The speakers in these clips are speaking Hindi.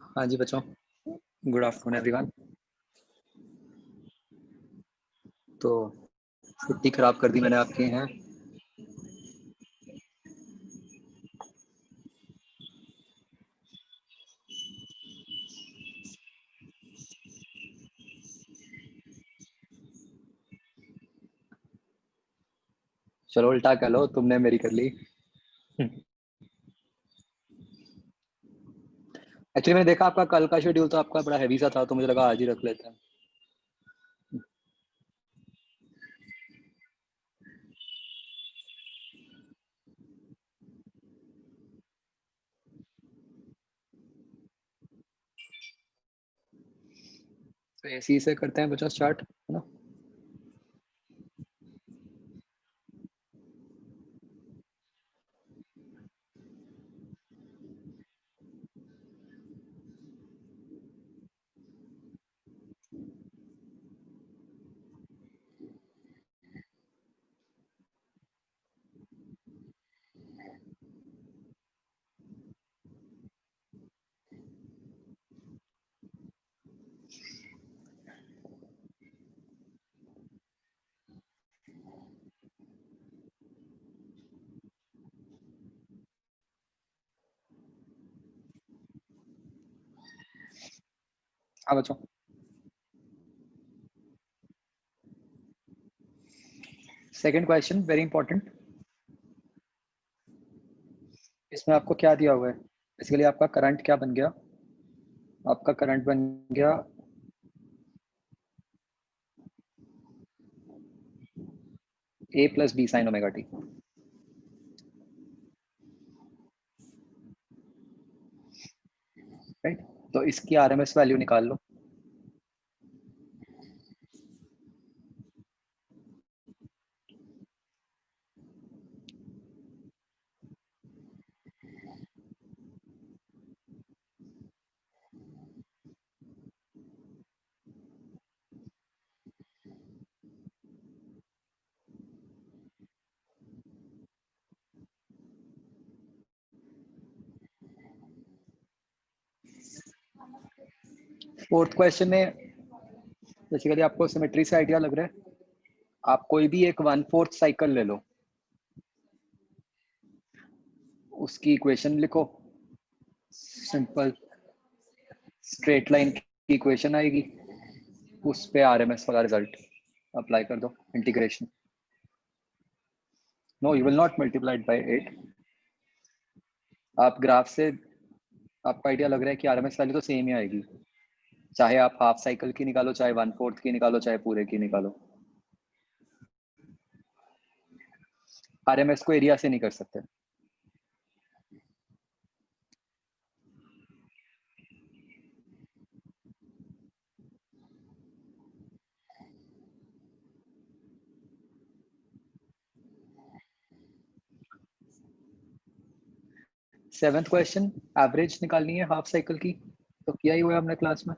हाँ जी बच्चों, गुड आफ्टरनून एवरीवन। तो छुट्टी खराब कर दी मैंने आपके हैं। चलो उल्टा कह लो, तुमने मेरी कर ली। एक्चुअली मैंने देखा आपका कल का शेड्यूल तो आपका बड़ा हैवी सा था, तो मुझे लगा आज ही रख लेते हैं। तो इसी से करते हैं बच्चों स्टार्ट, है ना। हाँ बच्चों, सेकंड क्वेश्चन वेरी इंपॉर्टेंट। इसमें आपको क्या दिया हुआ है? बेसिकली आपका करंट क्या बन गया? आपका करंट बन गया A plus B sine omega T, right. तो इसकी आरएमएस वैल्यू निकाल लो। फोर्थ क्वेश्चन में बेसिकली आपको सिमेट्री से आइडिया लग रहा है। आप कोई भी एक 1/4 साइकिल ले लो, उसकी इक्वेशन लिखो। सिंपल स्ट्रेट लाइन की इक्वेशन आएगी, उस पे आरएमएस वाला रिजल्ट अप्लाई कर दो। Integration, no you will not multiplied by 8। आप ग्राफ से आपका आइडिया लग रहा है कि आरएमएस वैल्यू तो सेम ही आएगी, चाहे आप हाफ साइकिल की निकालो, चाहे 1/4 की निकालो, चाहे पूरे की निकालो। आरएमएस को एरिया से नहीं कर सकते। सेवेंथ क्वेश्चन, एवरेज निकालनी है हाफ साइकिल की, तो किया ही हुआ है हमने क्लास में।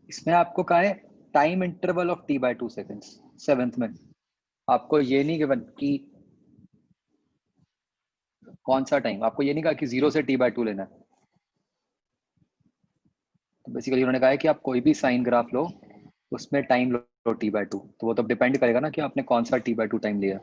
इसमें आपको कहा है time interval of t/2 seconds. Seventh में आपको ये नहीं गिवन कि कौन सा टाइम, आपको ये नहीं कहा कि 0 से t/2 लेना है। तो बेसिकली उन्होंने कहा है कि आप कोई भी साइन ग्राफ लो, उसमें टाइम लो t/2, तो वो तो डिपेंड करेगा ना कि आपने कौन सा t/2 टाइम लिया।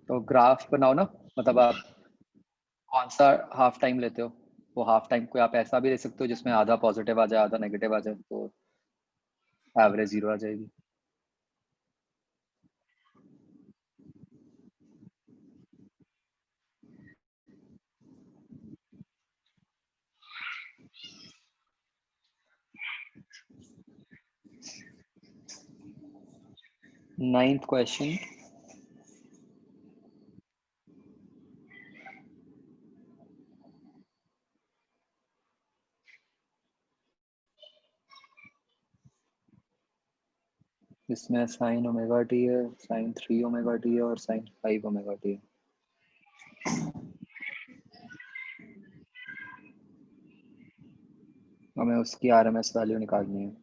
तो ग्राफ बनाओ ना, मतलब आप कौन सा हाफ टाइम लेते हो, वो हाफ टाइम को आप ऐसा भी ले सकते हो जिसमें आधा पॉजिटिव आ जाए आधा नेगेटिव आ जाए, तो एवरेज 0 आ जाएगी। नाइन्थ क्वेश्चन, इसमें साइन ओमेगा टी है, साइन 3 ओमेगा टी है और साइन 5 ओमेगा टी है। हमें उसकी आरएमएस वैल्यू निकालनी है।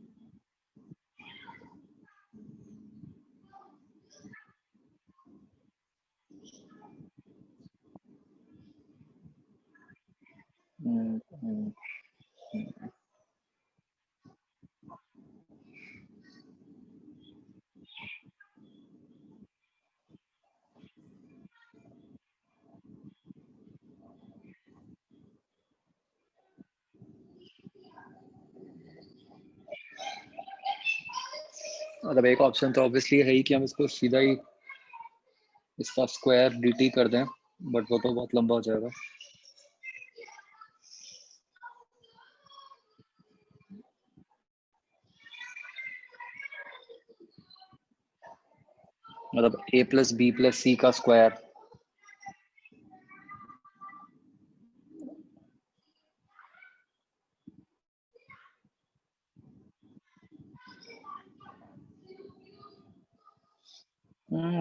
मतलब एक ऑप्शन तो ऑब्वियसली है ही कि हम इसको सीधा ही इसका स्क्वायर dt कर दें, बट वो तो बहुत लंबा हो जाएगा। मतलब a प्लस बी प्लस सी का स्क्वायर।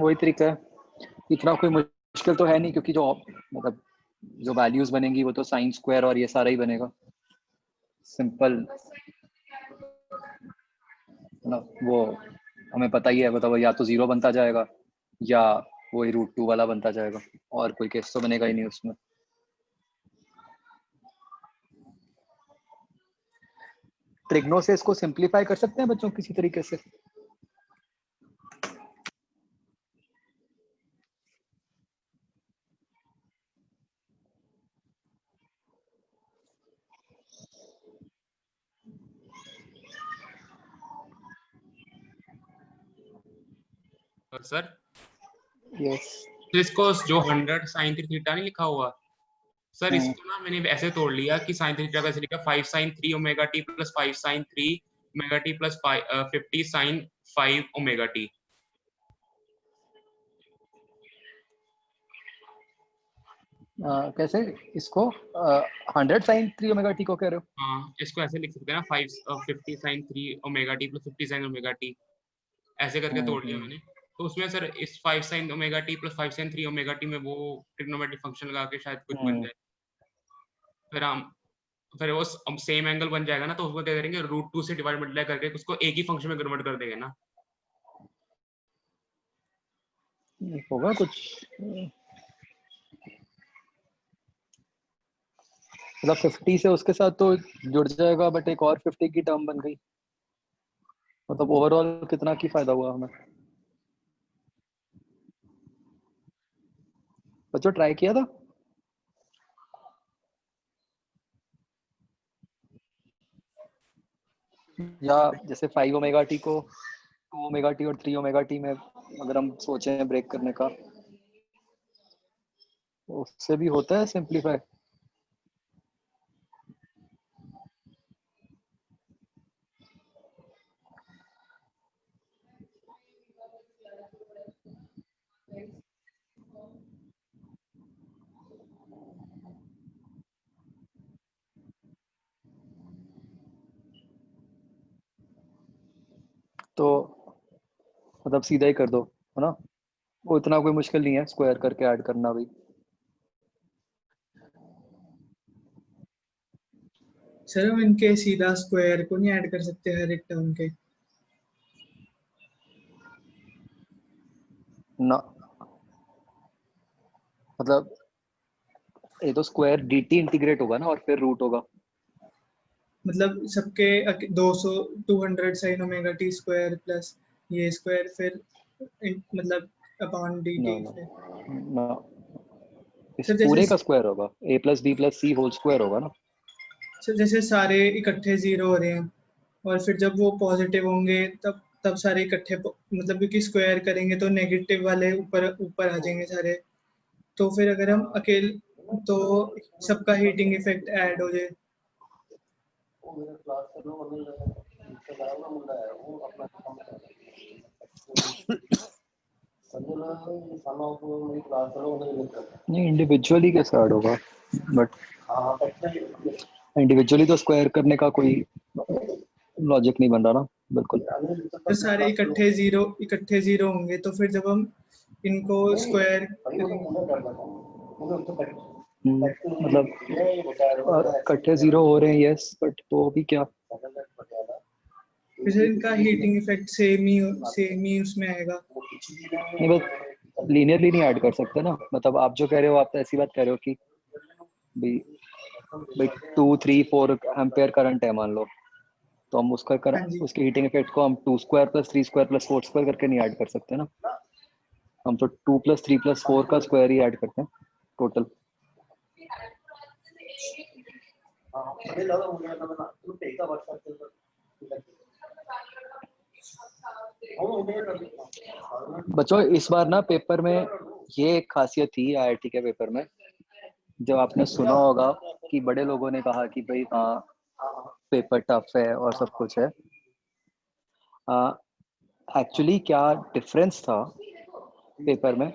वही तरीका है, इतना कोई मुश्किल तो है नहीं, क्योंकि जो मतलब जो वैल्यूज बनेंगी वो तो साइन स्क्वायर और ये सारा ही बनेगा, सिंपल ना। वो हमें पता ही है, मतलब या तो 0 बनता जाएगा या वही √2 वाला बनता जाएगा, और कोई केस तो बनेगा ही नहीं उसमें। ट्रिग्नो से इसको सिंप्लीफाई कर सकते हैं बच्चों किसी तरीके से? Sir yes. तो इसको जो 100 साइन थीटा नहीं लिखा हुआ सर, इसको ना मैंने ऐसे तोड़ लिया कि साइन थीटा कैसे लिखा, 5 sine 3 omega T plus 5 sine 3 omega T plus 50 sine 5 omega T. कैसे इसको 100 साइन 3 ओमेगा टी को कह रहे हो? हाँ, इसको ऐसे लिख सकते हैं ना, 50 sine 3 omega T plus 50 sine omega T, ऐसे करके तोड़ लिया मैंने। तो उसमें सर इस 5 sine omega T plus 5 sine 3 omega T में वो ट्रिग्नोमेट्रिक फंक्शन लगा के शायद कुछ बन जाए। फिर वो सेम एंगल बन जाएगा ना, तो उसको क्या करेंगे, √2 से डिवाइड मल्टीप्लाई करके उसको एक ही फंक्शन में कन्वर्ट कर देंगे ना। होगा कुछ, मतलब 50 से उसके साथ तो जुड़ जाएगा, बट एक और 50 की टर्म बन गई, मतलब ओवरऑल कितना की फायदा हुआ हमें? बच्चों ट्राई किया था? या जैसे 5 ओमेगा टी को 2 ओमेगा टी और 3 ओमेगा टी में अगर हम सोचें ब्रेक करने का, तो उससे भी होता है सिंप्लीफाई? तो मतलब सीधा ही कर दो, है ना? वो इतना कोई मुश्किल नहीं है स्क्वायर करके ऐड करना भी। सर हम इनके सीधा स्क्वायर को नहीं ऐड कर सकते हर एक टर्म के? ना, मतलब ये तो स्क्वायर dt इंटीग्रेट होगा ना, और फिर रूट होगा। मतलब सबके 200 200 sign omega T square plus ये स्क्वायर फिर मतलब अपॉन dt ना ना फिर ना, इस सर पूरे जैसे का स्क्वायर होगा, a plus B plus C whole square होगा ना। सर जैसे सारे इकट्ठे 0 हो रहे हैं और फिर जब वो पॉजिटिव होंगे तब तब सारे इकट्ठे मतलब क्योंकि स्क्वायर करेंगे तो नेगेटिव वाले ऊपर ऊपर आ जाएंगे सारे, तो फिर अगर हम अकेले तो सबका हीटिंग इफेक्ट ऐड हो जाए। नहीं, इंडिविजुअली कैसे ऐड होगा? बट इंडिविजुअली तो स्क्वायर करने का कोई लॉजिक नहीं बन रहा ना। बिल्कुल। तो सारे इकट्ठे जीरो होंगे, तो फिर जब हम इनको स्क्वायर मतलब इकट्ठे जीरो हो रहे हैं, यस, बट तो भी क्या, फिर इनका हीटिंग इफेक्ट सेम ही उसमें आएगा। नहीं बस लीनियरली नहीं ऐड कर सकते ना, मतलब आप जो कह रहे हो, आप तो ऐसी बात कह रहे हो कि भाई 2, 3, 4 एम्पेयर करंट है मान लो, तो हम उसका हाँ जी, उसके हीटिंग इफेक्ट को हम 2 square plus 3 square plus 4 square करके नहीं ऐड कर सकते ना, हम तो 2 प्लस 3 प्लस 4 का स्क्वायर ही ऐड करते हैं टोटल। बच्चों इस बार ना पेपर में ये एक खासियत थी आईआईटी के पेपर में, जब आपने सुना होगा कि बड़े लोगों ने कहा कि भाई हाँ पेपर टफ है और सब कुछ है, एक्चुअली क्या डिफरेंस था पेपर में,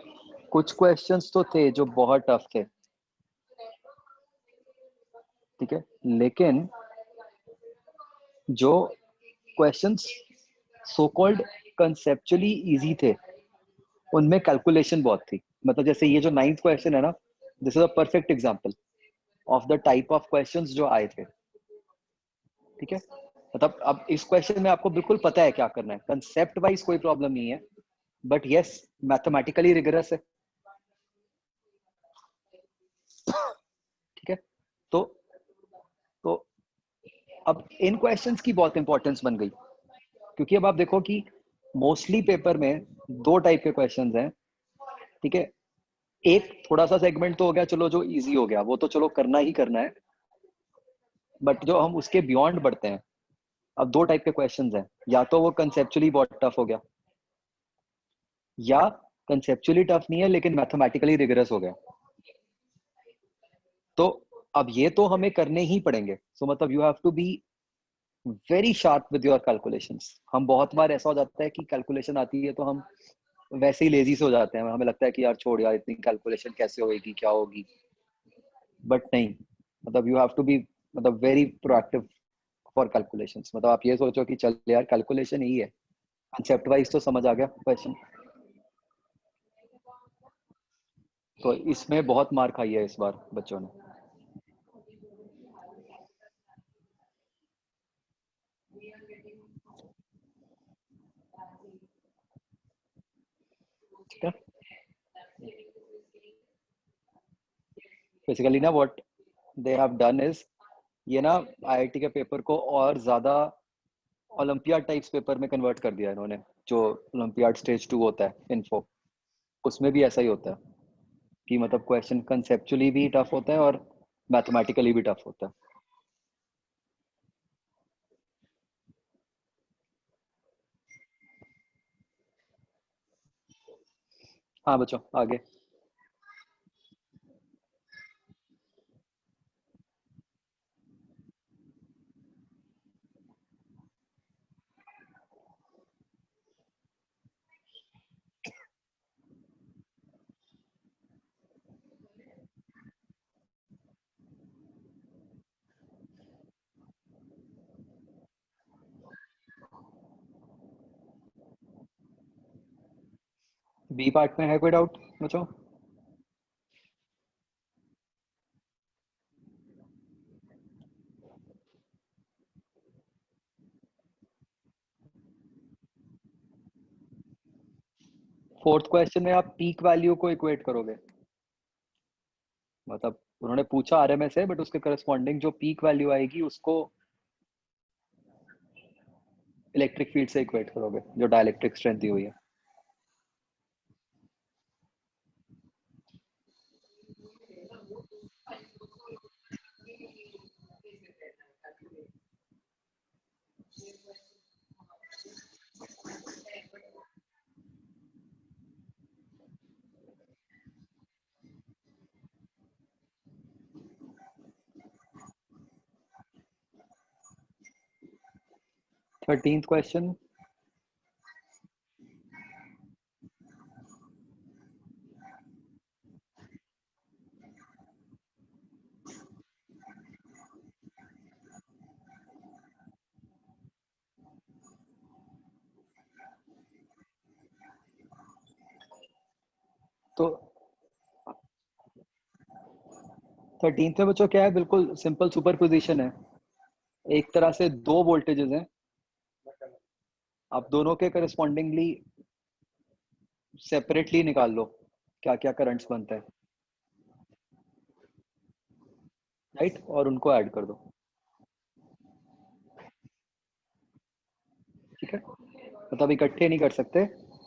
कुछ क्वेश्चंस तो थे जो बहुत टफ थे, ठीक है, लेकिन जो questions so called conceptually easy थे उनमें कैलकुलेशन बहुत थी। मतलब जैसे ये जो 9th क्वेश्चन है ना, this is a perfect example of the type of questions जो आए थे, ठीक है। मतलब अब इस क्वेश्चन में आपको बिल्कुल पता है क्या करना है, कंसेप्ट वाइज कोई प्रॉब्लम नहीं है, बट यस मैथमेटिकली रिगरस है, ठीक है। तो तो अब इन क्वेश्चंस की बहुत इंपॉर्टेंस बन गई, क्योंकि अब आप देखो कि मोस्टली पेपर में 2 टाइप के क्वेश्चंस हैं, ठीक है। एक थोड़ा सा सेगमेंट तो हो गया, चलो जो इजी हो गया वो तो चलो करना ही करना है, बट जो हम उसके बियॉन्ड बढ़ते हैं, अब 2 टाइप के क्वेश्चंस हैं, या तो वो कंसेप्चुअली बहुत टफ हो गया, या कंसेप्चुअली टफ नहीं है लेकिन मैथमेटिकली रिगरस हो गया। तो अब ये तो हमें करने ही पड़ेंगे, सो मतलब you have to be very sharp with your calculations. हम बहुत बार ऐसा हो जाता है कि कैलकुलेशन आती है तो हम वैसे ही लेजी से हो जाते हैं, हमें लगता है कि यार छोड़ यार इतनी कैलकुलेशन कैसे होगी, क्या होगी, बट नहीं, मतलब यू हैव टू बी मतलब वेरी प्रोएक्टिव फॉर कैलकुलेशंस। मतलब आप ये सोचो कि चल यार कैलकुलेशन ही है, कंसेप्ट वाइज तो समझ आ गया क्वेश्चन, तो इसमें बहुत मार खाई है इस बार बच्चों ने। ठीक है, बेसिकली ना what they have done is, ये ना आईआईटी के पेपर को और ज्यादा ओलंपियाड टाइप्स पेपर में कन्वर्ट कर दिया इन्होंने। जो ओलंपियाड स्टेज 2 होता है इन्फो, उसमें भी ऐसा ही होता है कि मतलब क्वेश्चन कंसेप्चुअली भी टफ होता है और मैथमेटिकली भी टफ होता है। हाँ बच्चों आगे। बी पार्ट में है कोई डाउट बच्चों? फोर्थ क्वेश्चन में आप पीक वैल्यू को इक्वेट करोगे, मतलब उन्होंने पूछा आरएमएस है बट उसके करस्पॉन्डिंग जो पीक वैल्यू आएगी उसको इलेक्ट्रिक फील्ड से इक्वेट करोगे जो डाइलेक्ट्रिक स्ट्रेंथ दी हुई है। थर्टींथ क्वेश्चन, तो 13th में बच्चों क्या है, बिल्कुल सिंपल सुपरपोजिशन है। एक तरह से दो वोल्टेजेस हैं, आप दोनों के करस्पॉन्डिंगली सेपरेटली निकाल लो क्या क्या करंट्स बनते हैं, राइट, और उनको ऐड कर दो। ठीक है, मतलब इकट्ठे नहीं कर सकते,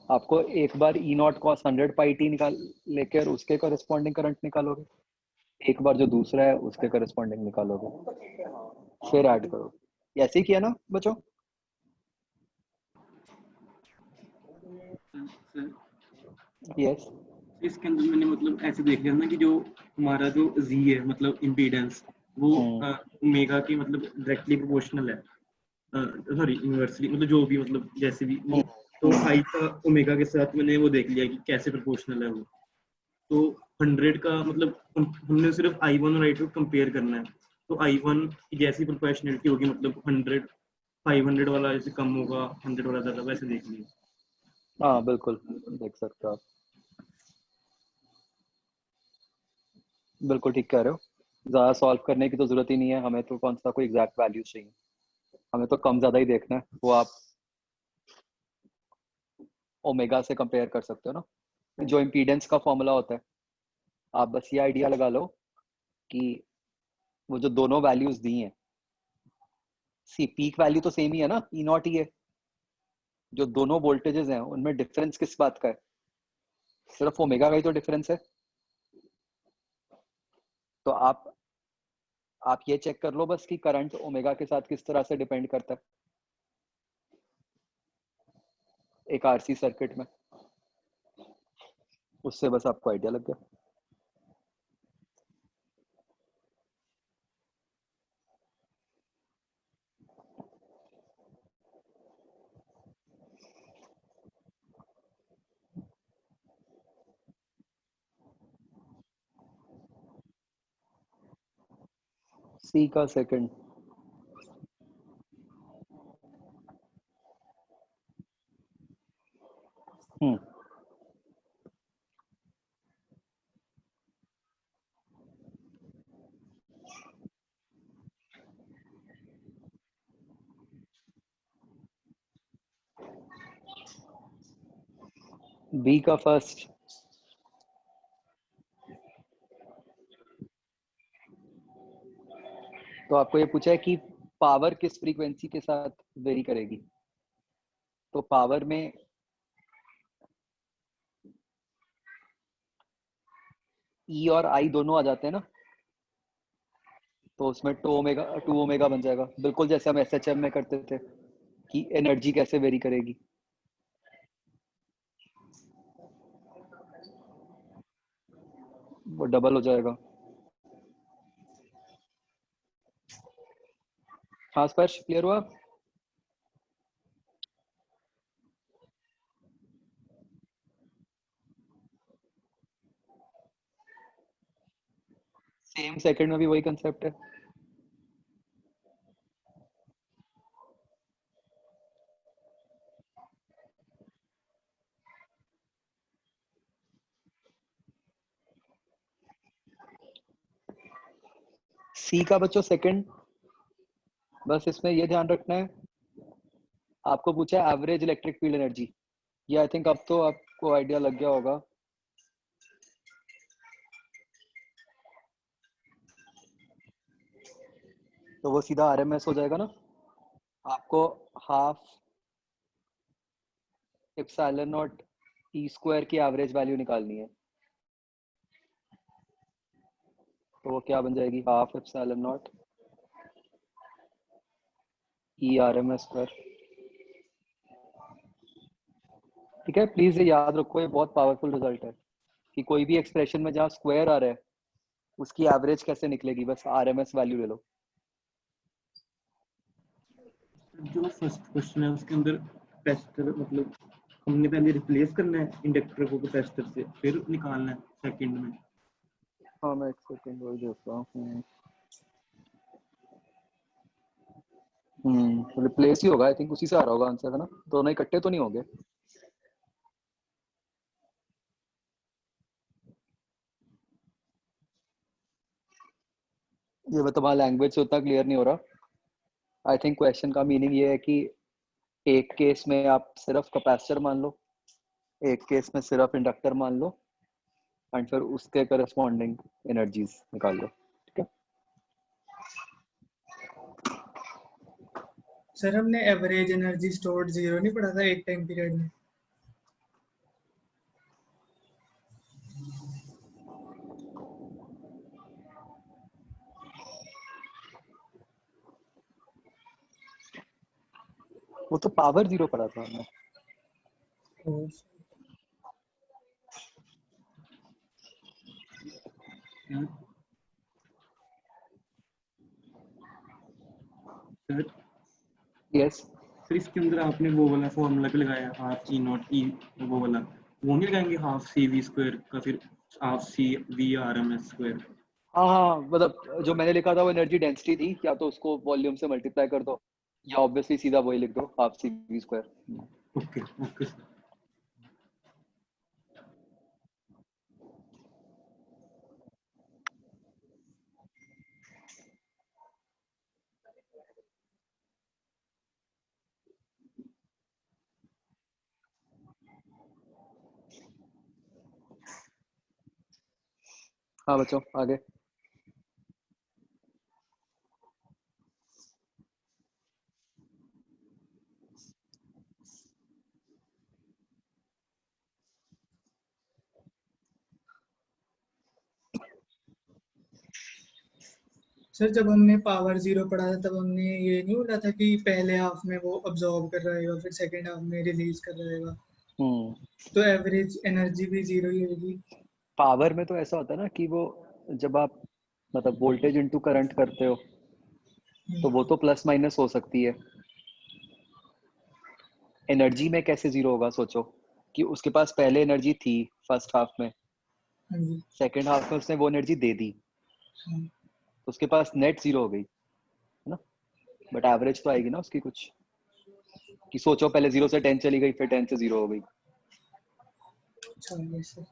आपको एक बार ई नॉट कॉस 100 पाई टी निकाल लेकर उसके करस्पॉन्डिंग करंट निकालोगे, एक बार जो दूसरा है उसके करस्पॉन्डिंग निकालोगे, फिर ऐड करो। ऐसे ही किया ना बच्चों? यस। इसके अंदर मैंने मतलब ऐसे देख लिया ना कि जो हमारा जो Z है मतलब इम्पीडेंस वो ओमेगा के मतलब डायरेक्टली प्रोपोर्शनल है, सॉरी इनवर्सली, मतलब जो भी मतलब जैसे भी वो, तो I का ओमेगा के साथ मैंने वो देख लिया कि कैसे प्रोपोर्शनल है वो। तो 100 का मतलब हमने सिर्फ I1 और I2 कंपेयर करना है, तो I1 की जैसी प्रोपोर्शनलिटी होगी मतलब 100 500 वाला जैसे कम होगा 100 वाला ज़्यादा, वैसे देख लिया। हाँ बिल्कुल देख सकते हो आप, बिल्कुल ठीक कह रहे हो। ज़्यादा सॉल्व करने की तो जरूरत ही नहीं है, हमें तो कौन सा कोई एग्जैक्ट वैल्यू चाहिए, हमें तो कम ज़्यादा ही देखना है, वो आप ओमेगा से कंपेयर कर सकते हो ना, जो इम्पीडेंस का फॉर्मूला होता है। आप बस ये आइडिया लगा लो कि वो जो दोनों वैल्यूज दी हैं, सी पीक वैल्यू तो सेम ही है ना, ई नॉट ही है, जो दोनों वोल्टेजेस हैं उनमें डिफरेंस किस बात का है, सिर्फ ओमेगा का ही तो डिफरेंस है। तो आप ये चेक कर लो बस कि करंट ओमेगा के साथ किस तरह से डिपेंड करता है एक आरसी सर्किट में, उससे बस आपको आइडिया लग गया। सी का सेकंड, बी का फर्स्ट, तो आपको ये पूछा है कि पावर किस फ्रीक्वेंसी के साथ वेरी करेगी, तो पावर में ई और आई दोनों आ जाते हैं ना, तो उसमें 2 ओमेगा बन जाएगा, बिल्कुल जैसे हम एसएचएम में करते थे कि एनर्जी कैसे वेरी करेगी, वो डबल हो जाएगा। हाँ स्पर्श क्लियर हुआ? सेम सेकंड में भी वही कंसेप्ट है। सी का बच्चों सेकंड, बस इसमें ये ध्यान रखना है, आपको पूछा है एवरेज इलेक्ट्रिक फील्ड एनर्जी, ये आई थिंक अब तो आपको आइडिया लग गया होगा। तो वो सीधा आरएमएस हो जाएगा ना, आपको half epsilon not E square की एवरेज वैल्यू निकालनी है, तो वो क्या बन जाएगी, half epsilon not E RMS square. ठीक है, प्लीज ये याद रखो, ये बहुत पावरफुल रिजल्ट है कि कोई भी एक्सप्रेशन में जहाँ स्क्वायर आ रहा है उसकी एवरेज कैसे निकलेगी, बस आरएमएस वैल्यू ले लो। जो फर्स्ट क्वेश्चन है उसके अंदर कैपेसिटर मतलब हमने पहले रिप्लेस करना है इंडक्टर को कैपेसिटर से, फिर निकालना है सेकंड में। हाँ मैं एक सेकंड वही देख रहा हूँ, रिप्लेस ही होगा आई थिंक, उसी से आ रहा होगा आंसर, है ना, दोनों इकट्ठे तो नहीं होंगे। ये मैं तुम्हारा लैंग्वेज से उतना क्लियर नहीं हो रहा। आई थिंक क्वेश्चन का मीनिंग ये है कि एक केस में आप सिर्फ कैपेसिटर मान लो, एक केस में सिर्फ इंडक्टर मान लो, एंड फिर उसके करस्पॉन्डिंग एनर्जीज निकाल लो। ठीक है, सर हमने एवरेज एनर्जी स्टोर्ड 0 नहीं पढ़ा था एक टाइम पीरियड में? वो तो पावर 0 पढ़ा था हमने। तो सर यस, सर इसके अंदर आपने वो वाला फॉर्मूला क्यों लगाया, हाफ ई नॉट ई, वो वाला वो नहीं लगाएंगे हाफ सी वी स्क्वायर का, फिर half C V R M S square? हाँ हाँ, मतलब जो मैंने लिखा था वो एनर्जी डेंसिटी थी, या तो उसको वॉल्यूम से मल्टीप्लाई कर दो, या ऑब्वियसली सीधा वही लिख दो, half C V square. Okay okay sir. हाँ बच्चों, आगे। सर जब हमने पावर 0 पढ़ा था तब हमने ये नहीं बोला था कि पहले हाफ में वो अब्जॉर्ब कर रहेगा फिर सेकेंड हाफ में रिलीज कर रहेगा, तो एवरेज एनर्जी भी 0 ही होगी? पावर में तो ऐसा होता है ना कि वो जब आप मतलब वोल्टेज इनटू करंट करते हो तो वो तो प्लस माइनस हो सकती है। एनर्जी में कैसे 0 होगा? सोचो कि उसके पास पहले एनर्जी थी फर्स्ट हाफ में, हाँ जी। सेकेंड हाफ में उसने वो एनर्जी दे दी, हाँ। तो उसके पास नेट 0 हो गई है ना, बट एवरेज तो आएगी ना उसकी कुछ, कि सोचो पहले 0 से 10 चली गई, फिर 10 से 0 हो गई। अच्छा यस सर।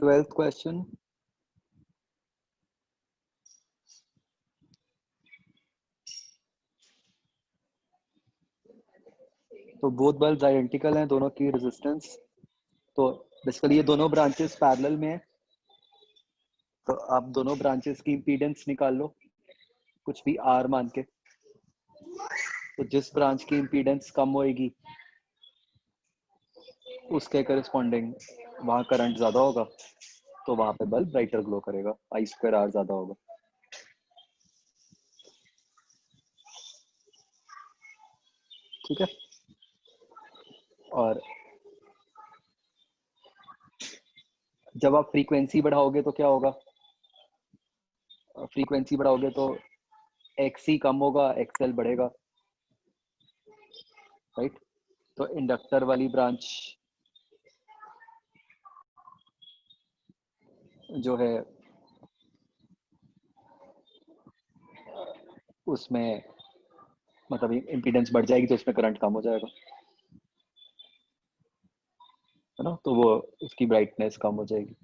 ट्वेल्थ क्वेश्चन, तो बोथ बल्ब्स आइडेंटिकल हैं, दोनों की रेजिस्टेंस, तो बेसिकली ये दोनों ब्रांचेस पैरेलल में है, तो आप दोनों ब्रांचेस की इंपीडेंस निकाल लो कुछ भी आर मान के। तो जिस ब्रांच की इंपीडेंस कम होएगी उसके करस्पॉन्डिंग वहाँ करंट ज्यादा होगा, तो वहां पे बल्ब ब्राइटर ग्लो करेगा, आई स्क्वायर आर ज्यादा होगा। ठीक है, और जब आप फ्रीक्वेंसी बढ़ाओगे तो क्या होगा? फ्रीक्वेंसी बढ़ाओगे तो एक्सी कम होगा, एक्सएल बढ़ेगा, राइट? तो इंडक्टर वाली ब्रांच जो है उसमें मतलब इम्पीडेंस बढ़ जाएगी तो उसमें करंट कम हो जाएगा, है ना, तो वो उसकी ब्राइटनेस कम हो जाएगी।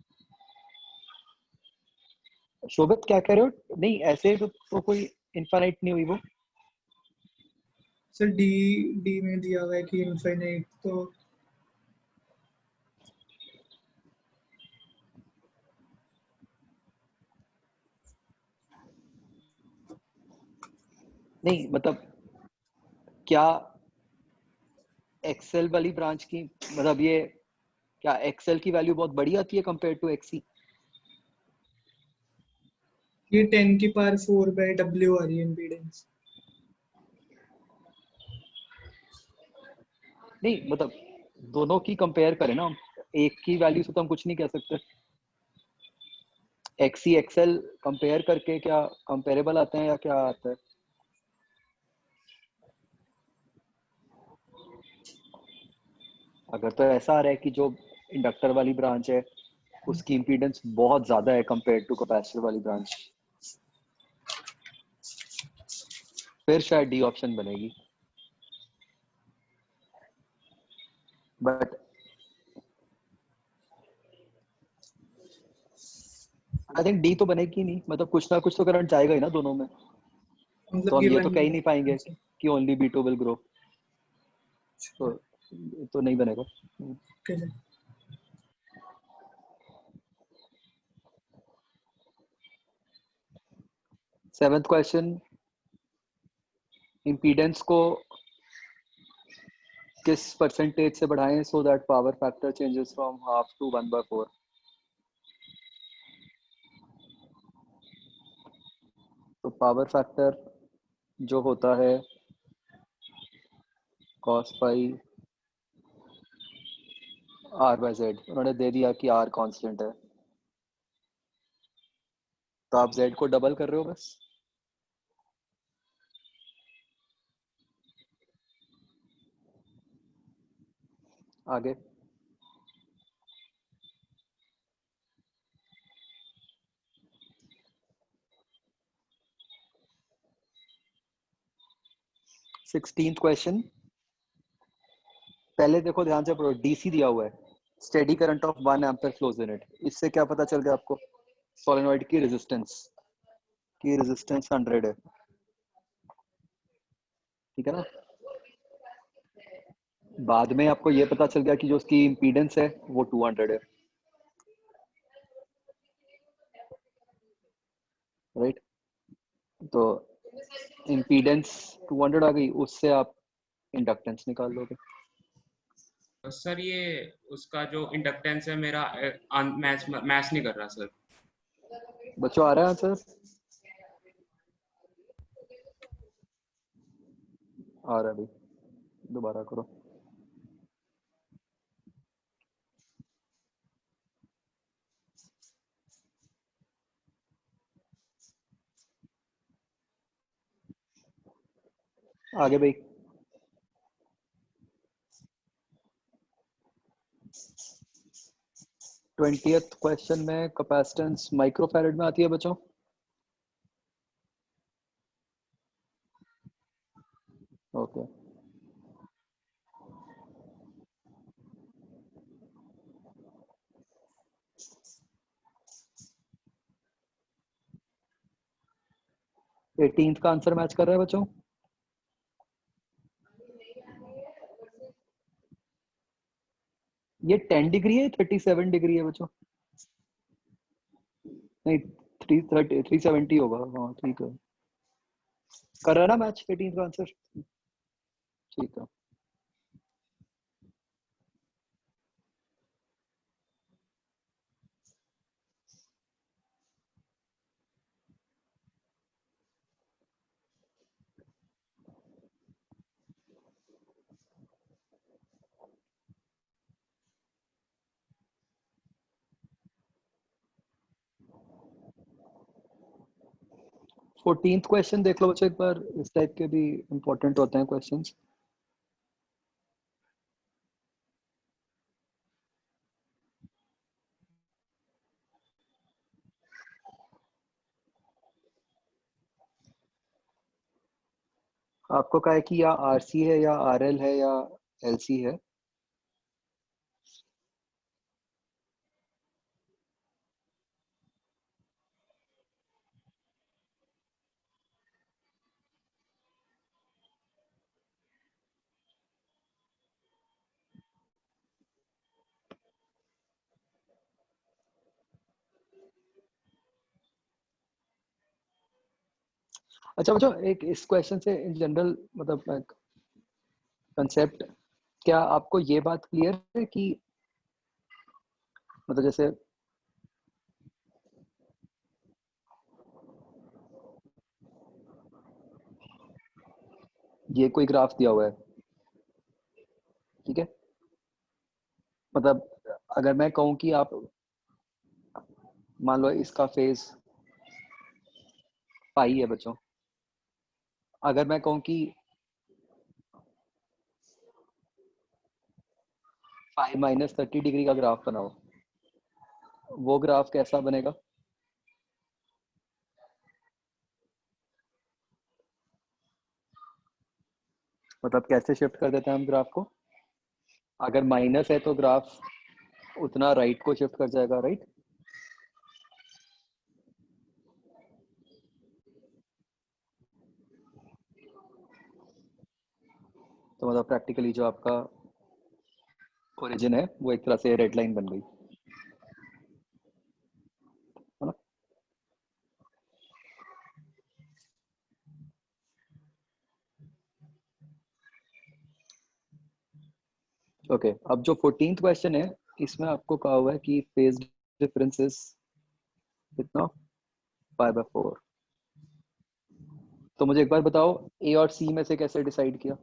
शोभित क्या कह रहे हो? नहीं ऐसे तो कोई इनफाइनाइट नहीं हुई वो। सर डी डी में दिया हुआ है कि इनफाइनाइट, तो नहीं मतलब क्या एक्सेल वाली ब्रांच की मतलब ये क्या एक्सेल की वैल्यू बहुत बड़ी आती है कंपेयर टू एक्सी? ये 10 की पावर 4/W आ रही है इम्पीडेंस। नहीं मतलब दोनों की कंपेयर करें ना, एक की वैल्यू से तो हम कुछ नहीं कह सकते। एक्सी एक्सेल कंपेयर करके क्या कंपेरेबल आते हैं या क्या आता है? अगर तो ऐसा आ रहा है कि जो इंडक्टर वाली ब्रांच है उसकी इम्पीडेंस बहुत ज्यादा है कंपेयर टू कैपेसिटर वाली ब्रांच, फिर शायद डी ऑप्शन बनेगी। बट आई थिंक डी तो बनेगी नहीं, मतलब कुछ ना कुछ तो करंट जाएगा ही ना दोनों में, मतलब तो हम ये तो गिवन कह ही नहीं पाएंगे कि ओनली B2 विल ग्रो, तो नहीं बनेगा। सेवेंथ क्वेश्चन, इम्पीडेंस को किस परसेंटेज से बढ़ाएं so that power factor changes from half to 1/4। तो पावर फैक्टर जो होता है cos पाई R/Z, उन्होंने दे दिया कि R कांस्टेंट है, तो आप Z को डबल कर रहे हो बस। आगे 16th क्वेश्चन, पहले देखो ध्यान से पढ़ो, डीसी दिया हुआ है, steady current of 1 ampere flows in it. इससे क्या पता चल गया आपको? सोलेनॉइड की रेजिस्टेंस 100 है, ठीक है ना। बाद में आपको ये पता चल गया कि जो उसकी इम्पीडेंस है वो 200 है, राइट। तो इम्पीडेंस 200 आ गई, उससे आप इंडक्टेंस निकाल लोगे। सर ये उसका जो इंडक्टेंस है मेरा मैच नहीं कर रहा सर। बच्चों आ रहा है आंसर? आ रहा है भाई, दोबारा करो। आगे भाई 20th क्वेश्चन में कैपेसिटेंस माइक्रोफैरड में आती है बच्चों। ओके एटीन्थ का आंसर मैच कर रहा है बच्चों? ये 10 डिग्री है, 37 डिग्री है बच्चों? नहीं 330 370 होगा, हाँ ठीक है। कर रहा है ना मैच 18th का आंसर? ठीक है। फोर्टीन्थ क्वेश्चन देख लो बच्चों एक बार, इस टाइप के भी इंपॉर्टेंट होते हैं क्वेश्चंस। आपको क्या है कि या आरसी है या आरएल है या एलसी है? अच्छा बच्चों, एक इस क्वेश्चन से इन जनरल मतलब कंसेप्ट, क्या आपको ये बात क्लियर है कि मतलब जैसे ये कोई ग्राफ दिया हुआ है, ठीक है, मतलब अगर मैं कहूं कि आप मान लो इसका फेज पाई है बच्चों, अगर मैं कहूं कि 5 - 30 डिग्री का ग्राफ बनाओ, वो ग्राफ कैसा बनेगा? मतलब कैसे शिफ्ट कर देते हैं हम ग्राफ को? अगर माइनस है तो ग्राफ उतना राइट को शिफ्ट कर जाएगा, राइट? तो मतलब प्रैक्टिकली जो आपका ओरिजिन है वो एक तरह से रेड लाइन बन गई, है ना? ओके, अब जो 14th क्वेश्चन है इसमें आपको कहा हुआ है कि फेज डिफरेंसेस कितना, 5/4। तो मुझे एक बार बताओ ए और सी में से कैसे डिसाइड किया?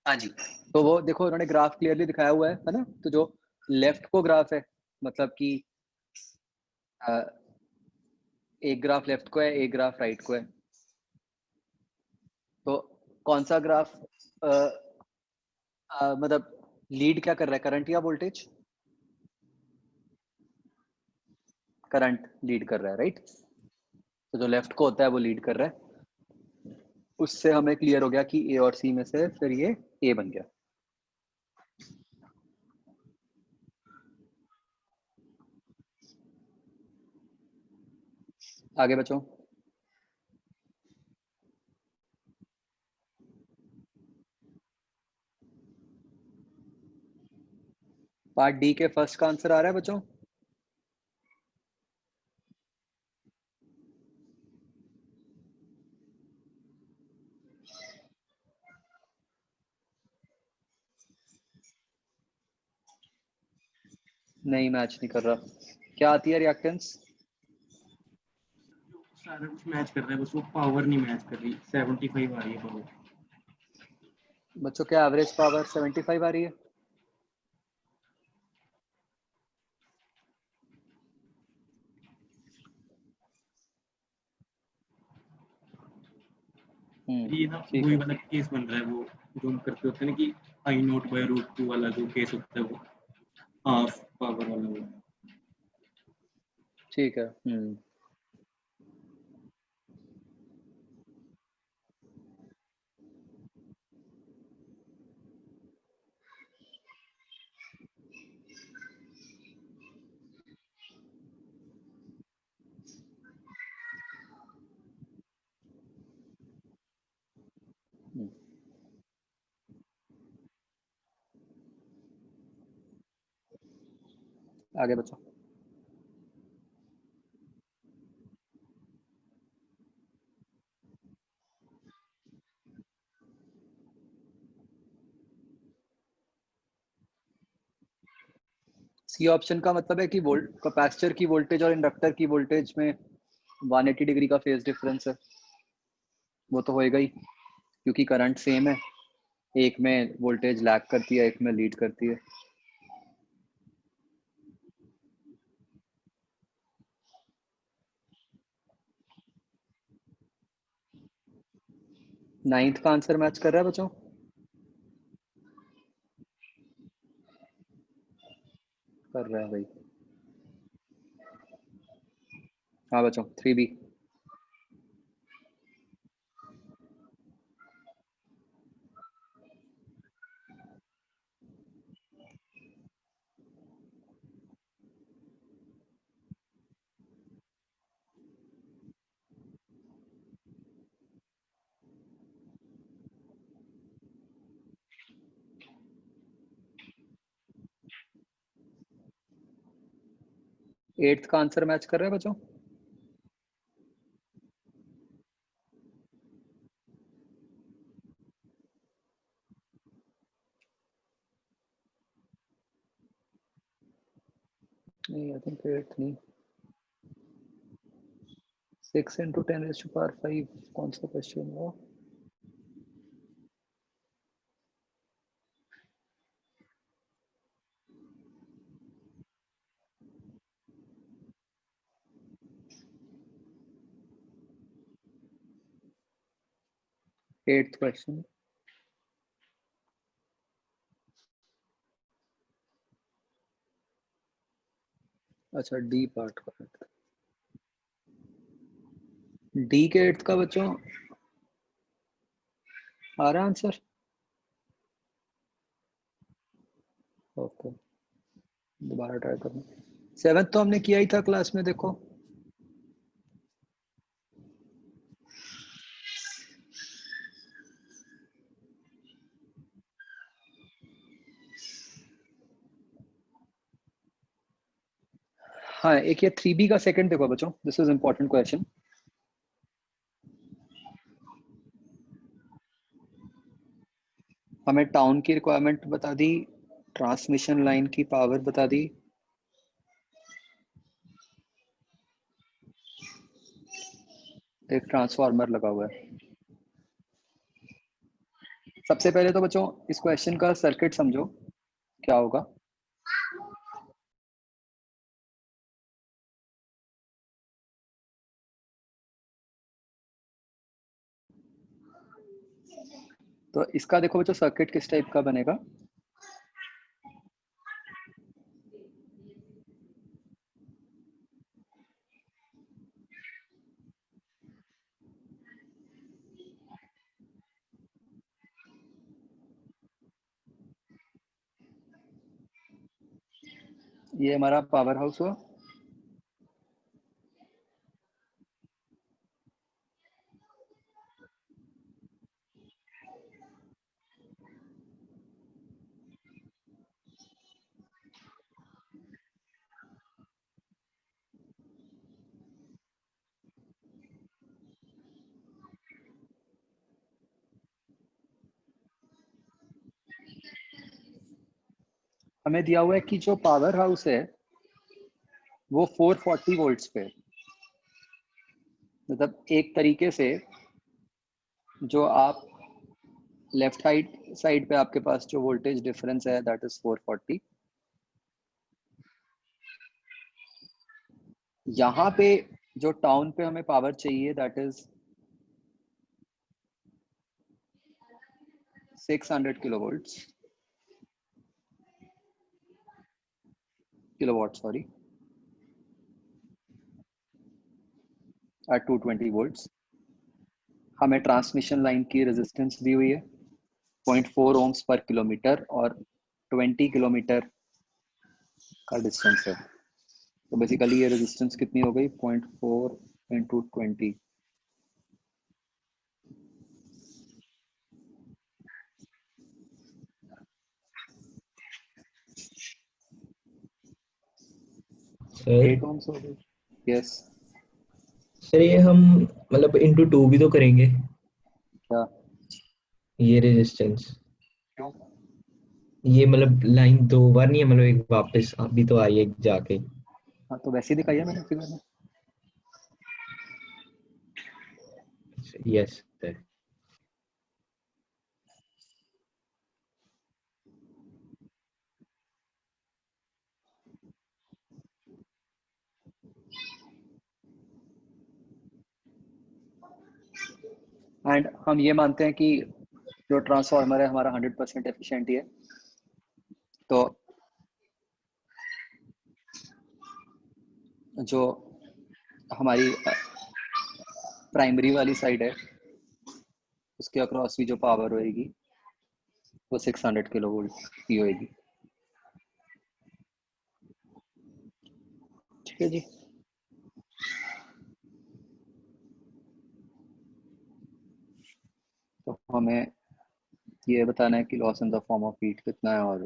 हाँ जी, तो वो देखो उन्होंने ग्राफ क्लियरली दिखाया हुआ है ना? तो जो लेफ्ट को ग्राफ है मतलब कि एक ग्राफ लेफ्ट को है, एक ग्राफ राइट को है। तो कौन सा ग्राफ मतलब लीड क्या कर रहा है, करंट या वोल्टेज? करंट लीड कर रहा है, राइट? तो जो लेफ्ट को होता है वो लीड कर रहा है। उससे हमें क्लियर हो गया कि ए और सी में से फिर ये ए बन गया। आगे बचो। पार्ट डी के फर्स्ट का आंसर आ रहा है बच्चों? नहीं, मैच नहीं कर रहा। क्या आती है रिएक्टेंस? सारा कुछ मैच कर रहा है, बस वो पावर नहीं मैच कर रही। 75 आ रही है पावर। बच्चों क्या एवरेज पावर 75 आ रही है? ये ना ठीक वही है। वाला केस बन रहा है, वो जो हम करते होते हैं ना कि I0/√2 वाला जो केस होता है, वो हाफ पावर वाला वो। ठीक है। आगे बच्चों। सी ऑप्शन का मतलब है कि वोल्ट कैपेसिटर की वोल्टेज और इंडक्टर की वोल्टेज में 180 डिग्री का फेज डिफरेंस है। वो तो होएगा ही, क्योंकि करंट सेम है। एक में वोल्टेज लैग करती है, एक में लीड करती है। नाइन्थ का आंसर मैच कर रहा है बच्चों? कर रहा है भाई। हाँ बच्चों, 3B। एट्थ का आंसर मैच कर रहा है बच्चों? नहीं, आई थिंक एट्थ नहीं। 6 × 10⁵ कौन सा क्वेश्चन हुआ? Eighth question. अच्छा, डी पार्ट का। डी के एट्थ का बच्चों आ रहा है आंसर? ओके, दोबारा ट्राई करना। सेवेंथ तो हमने किया ही था क्लास में, देखो। हाँ, एक ये 3B का सेकंड देखो बच्चों, दिस इज इंपॉर्टेंट क्वेश्चन। हमें टाउन की रिक्वायरमेंट बता दी, ट्रांसमिशन लाइन की पावर बता दी, एक ट्रांसफार्मर लगा हुआ है। सबसे पहले तो बच्चों इस क्वेश्चन का सर्किट समझो क्या होगा। तो इसका देखो बच्चों सर्किट किस टाइप का बनेगा। ये हमारा पावर हाउस हुआ, हमें दिया हुआ है कि जो पावर हाउस है वो 440 वोल्ट्स पे, मतलब एक तरीके से जो आप लेफ्ट साइड पे आपके पास जो वोल्टेज डिफरेंस है दैट इज 440। यहाँ पे जो टाउन पे हमें पावर चाहिए that is 600 kilowatt sorry at 220 volts. हमें ट्रांसमिशन लाइन की रेजिस्टेंस दी हुई है 0.4 ohms पर किलोमीटर और 20 किलोमीटर का डिस्टेंस है। तो बेसिकली ये रेजिस्टेंस कितनी हो गई 0.4 into 20। सर 8 ohms हो गई। यस सर ये हम मतलब इंटू 2 भी तो करेंगे क्या ये रेजिस्टेंस। क्यों? ये मतलब लाइन 2 बार नहीं है, मतलब एक वापस अभी तो आई है जाके। हाँ तो वैसे ही दिखाई है मैंने फिगर में। Yes sir. एंड हम ये मानते हैं कि जो ट्रांसफार्मर है हमारा 100% एफिशिएंट ही है। तो जो हमारी प्राइमरी वाली साइड है उसके अक्रॉस भी जो पावर होएगी वो 600 किलो वोल्ट की होएगी। ठीक है जी। तो हमें ये बताना है कि loss in the form of heat कितना है और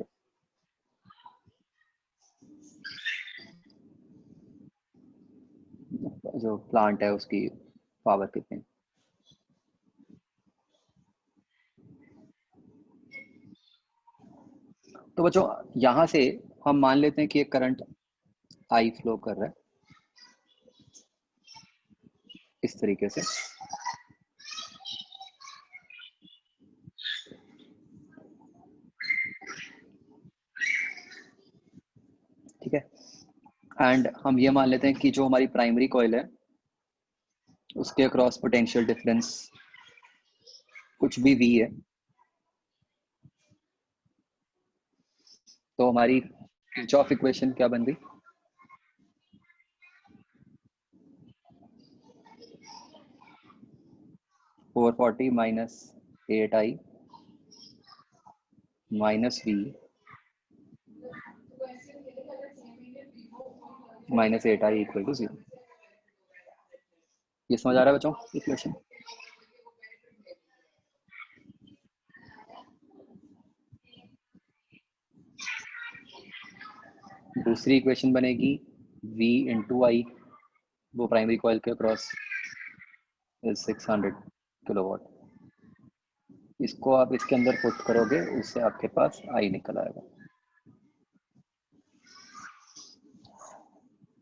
जो प्लांट है उसकी पावर कितनी। तो बच्चों यहाँ से हम मान लेते हैं कि एक करंट आई फ्लो कर रहा है इस तरीके से। ठीक है। एंड हम ये मान लेते हैं कि जो हमारी प्राइमरी कॉइल है उसके अक्रॉस पोटेंशियल डिफरेंस कुछ भी V है। तो हमारी किरचॉफ इक्वेशन क्या बन गई 440 minus 8I minus V minus 8I equal to 0। ये समझ आ रहा है बच्चों इक्वेशन? दूसरी इक्वेशन बनेगी V इंटू I, वो प्राइमरी कॉइल के अक्रॉस इज 600 किलोवाट। इसको आप इसके अंदर पुट करोगे उससे आपके पास I निकल आएगा।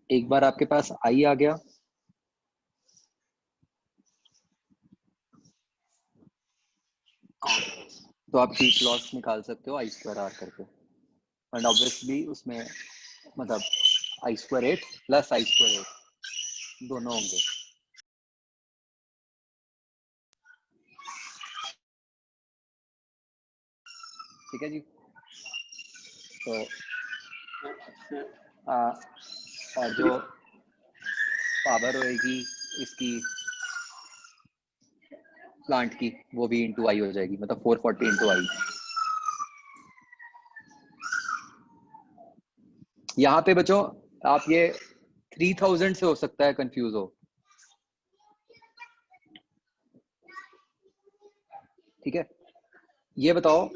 एक बार आपके पास I आ गया तो आप हीट लॉस निकाल सकते हो I²R करके। एंड ऑब्वियसली उसमें मतलब I²8 प्लस I²8 दोनों होंगे। ठीक है जी। तो और जो पावर होएगी इसकी प्लांट की वो भी इंटू आई हो जाएगी, मतलब 440 इंटू आई। यहाँ पे बच्चों आप ये 3000 से हो सकता है कंफ्यूज हो, ठीक है। ये बताओ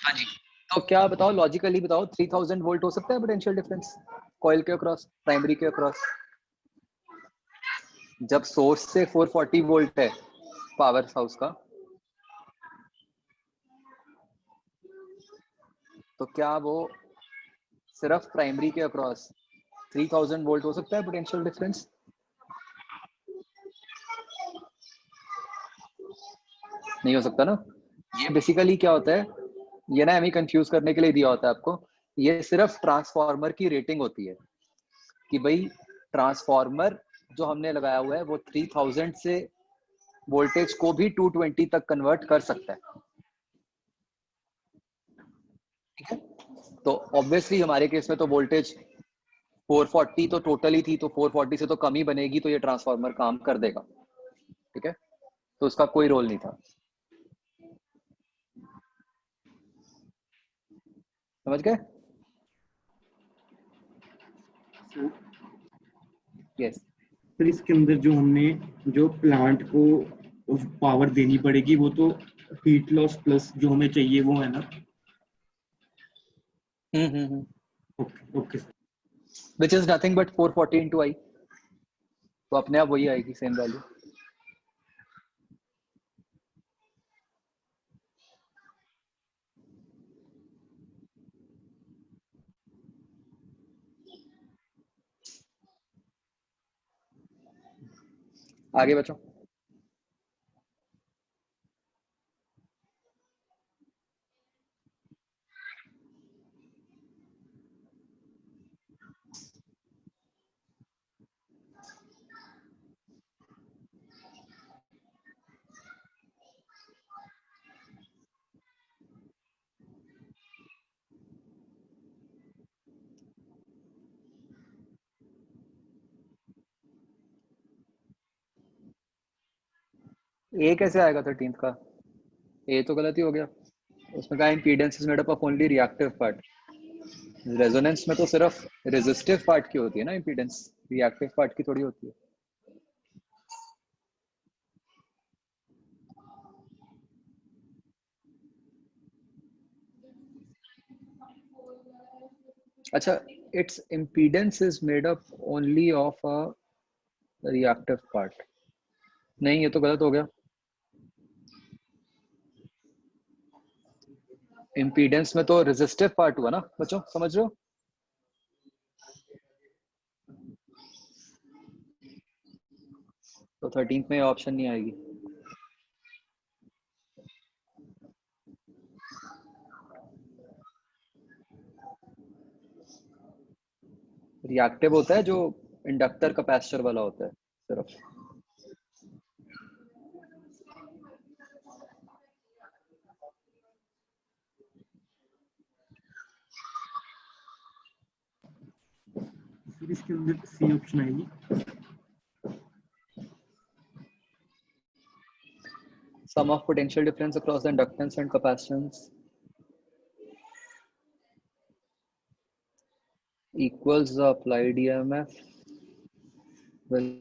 हाँ जी, तो क्या बताओ लॉजिकली बताओ 3000 वोल्ट हो सकता है पोटेंशियल डिफरेंस कॉइल के अक्रॉस, प्राइमरी के अक्रॉस, जब सोर्स से 440 वोल्ट है पावर हाउस का, तो क्या वो सिर्फ प्राइमरी के अक्रॉस 3000 वोल्ट हो सकता है पोटेंशियल डिफरेंस? नहीं हो सकता ना। ये बेसिकली क्या होता है, ये ना हमें कंफ्यूज करने के लिए दिया होता है आपको। ये सिर्फ ट्रांसफार्मर की रेटिंग होती है कि भाई ट्रांसफार्मर जो हमने लगाया हुआ है वो 3000 से वोल्टेज को भी 220 तक कन्वर्ट कर सकता है, ठीक है। तो ऑब्वियसली हमारे केस में तो वोल्टेज 440 तो टोटली थी, तो 440 से तो कम ही बनेगी, तो ये ट्रांसफार्मर काम कर देगा, ठीक है। तो उसका कोई रोल नहीं था, समझ गए? यस। फिर इसके अंदर जो हमने जो प्लांट को पावर देनी पड़ेगी वो तो हीट लॉस प्लस जो हमें चाहिए वो है ना। Okay okay sir. Which is nothing but 440 into I, तो अपने आप वही आएगी सेम वैल्यू। आगे बचो। ए कैसे आएगा 13th का? ए तो गलत ही हो गया, उसमें कहा impedance is made up of only reactive part. Resonance में तो सिर्फ रेजिस्टिव पार्ट की होती है ना इम्पीडेंस, रिएक्टिव पार्ट की थोड़ी होती है। अच्छा, it's impedance is made up only of a reactive part, नहीं ये तो गलत हो गया। इम्पीडेंस में तो रेजिस्टिव पार्ट हुआ ना बच्चों, समझ रहे हो? तो 13th में ऑप्शन नहीं आएगी। रिएक्टिव होता है जो इंडक्टर कैपेसिटर वाला होता है सिर्फ। फिर इसके अंदर सी ऑप्शन आएगी। Sum of potential difference across the inductance and capacitance equals the applied EMF will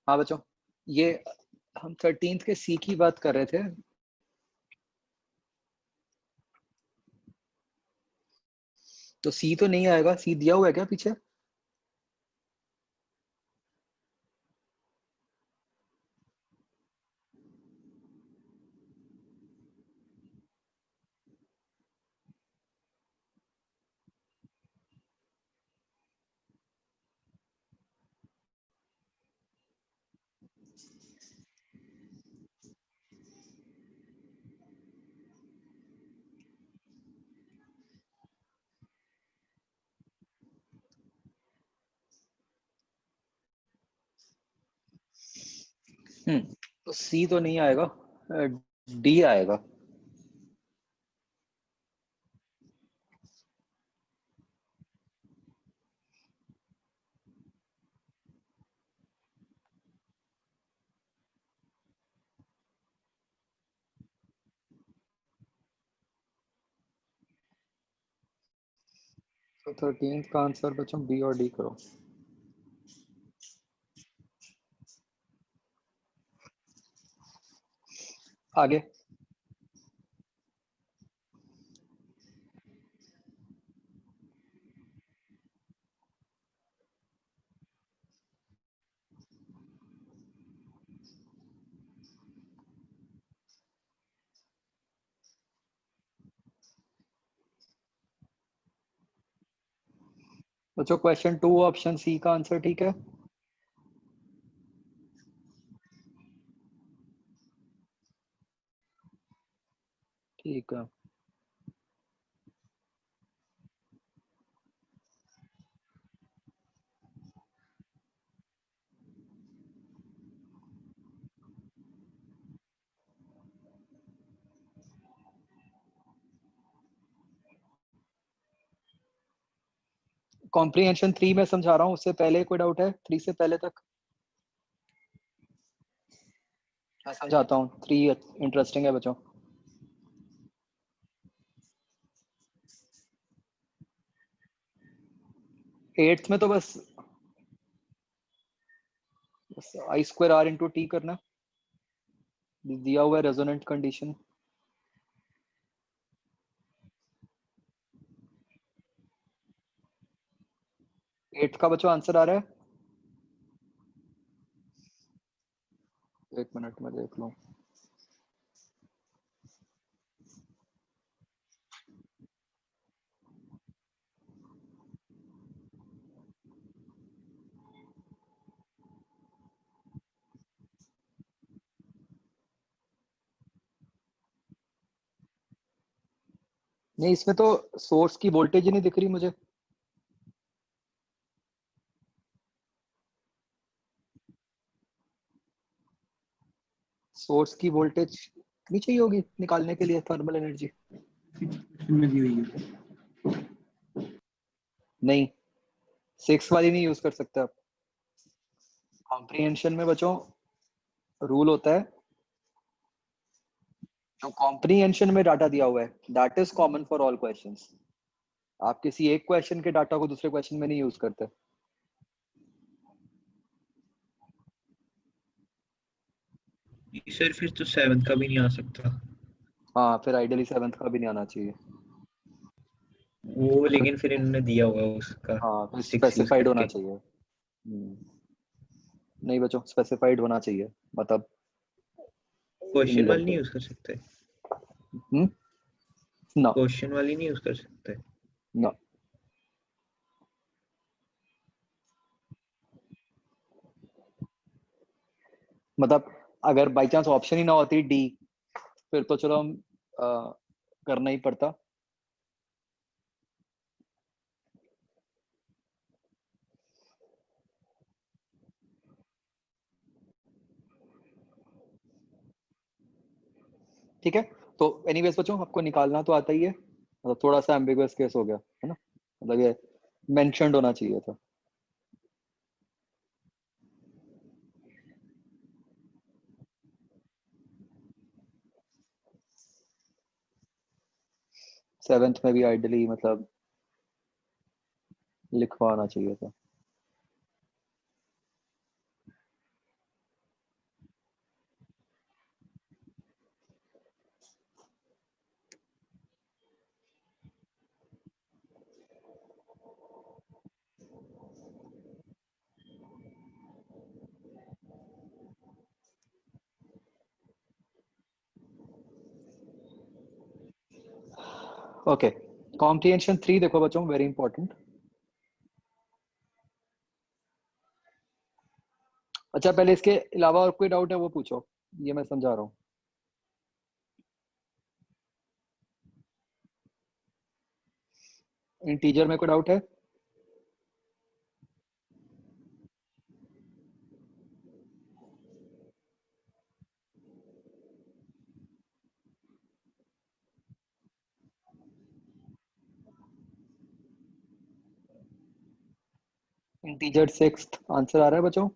हाँ बच्चों, ये हम 13th के सी की बात कर रहे थे। तो सी तो नहीं आएगा, सी दिया हुआ है क्या पीछे? तो सी तो नहीं आएगा, डी आएगा। तो 13th का आंसर बच्चों बी और डी करो। आगे बच्चों क्वेश्चन 2 ऑप्शन सी का आंसर ठीक है। ठीक है, कॉम्प्रिहेंशन 3 में समझा रहा हूँ, उससे पहले कोई डाउट है? 3 से पहले तक मैं समझाता हूँ। 3 इंटरेस्टिंग है बच्चों। एट्थ में तो बस आई स्क्वायर आर इंटू टी करना, दिया हुआ है रेजोनेंट कंडीशन। एट्थ का बच्चों आंसर आ रहा है? एक मिनट में देख लूं। नहीं, इसमें तो सोर्स की वोल्टेज ही नहीं दिख रही मुझे। सोर्स की वोल्टेज कितनी चाहिए होगी निकालने के लिए थर्मल एनर्जी? में दी हुई है। नहीं, 6 वाली नहीं यूज कर सकते आप। कॉम्प्रिहेंशन में बच्चों रूल होता है, जो कॉम्प्रिहेंशन में डाटा दिया हुआ है that is common for all questions. आप किसी एक क्वेश्चन के डाटा को दूसरे क्वेश्चन में नहीं यूज करते। सर फिर तो 7th का भी नहीं आ सकता। हाँ, फिर आइडियली 7th का भी नहीं आना चाहिए। वो लेकिन फिर इन्होंने दिया हुआ है उसका हाँ, तो 6 यूज स्पेसिफाइड होना करके। चाहिए। नहीं बच्चों, स्पेसिफाइड होना चाहिए, मतलब क्वेश्चन वाली नहीं इनलेट। यूज कर सकते? ना क्वेश्चन वाली नहीं यूज कर सकते? ना, मतलब अगर बाई चांस ऑप्शन ही ना होती डी, फिर तो चलो हम करना ही पड़ता। ठीक है, तो एनीवेज बच्चों आपको निकालना तो आता ही है, मतलब थोड़ा सा एम्बिगुअस केस हो गया है ना, मतलब ये मेंशन्ड होना चाहिए था। सेवेंथ में भी आइडियली मतलब लिखवाना चाहिए था। ओके, कॉम्प्रिहेंशन 3 देखो बच्चों, वेरी इंपॉर्टेंट। अच्छा, पहले इसके अलावा और कोई डाउट है वो पूछो, ये मैं समझा रहा हूँ। इंटीजर में कोई डाउट है? इंटीजर 6th आंसर आ रहा है बच्चों?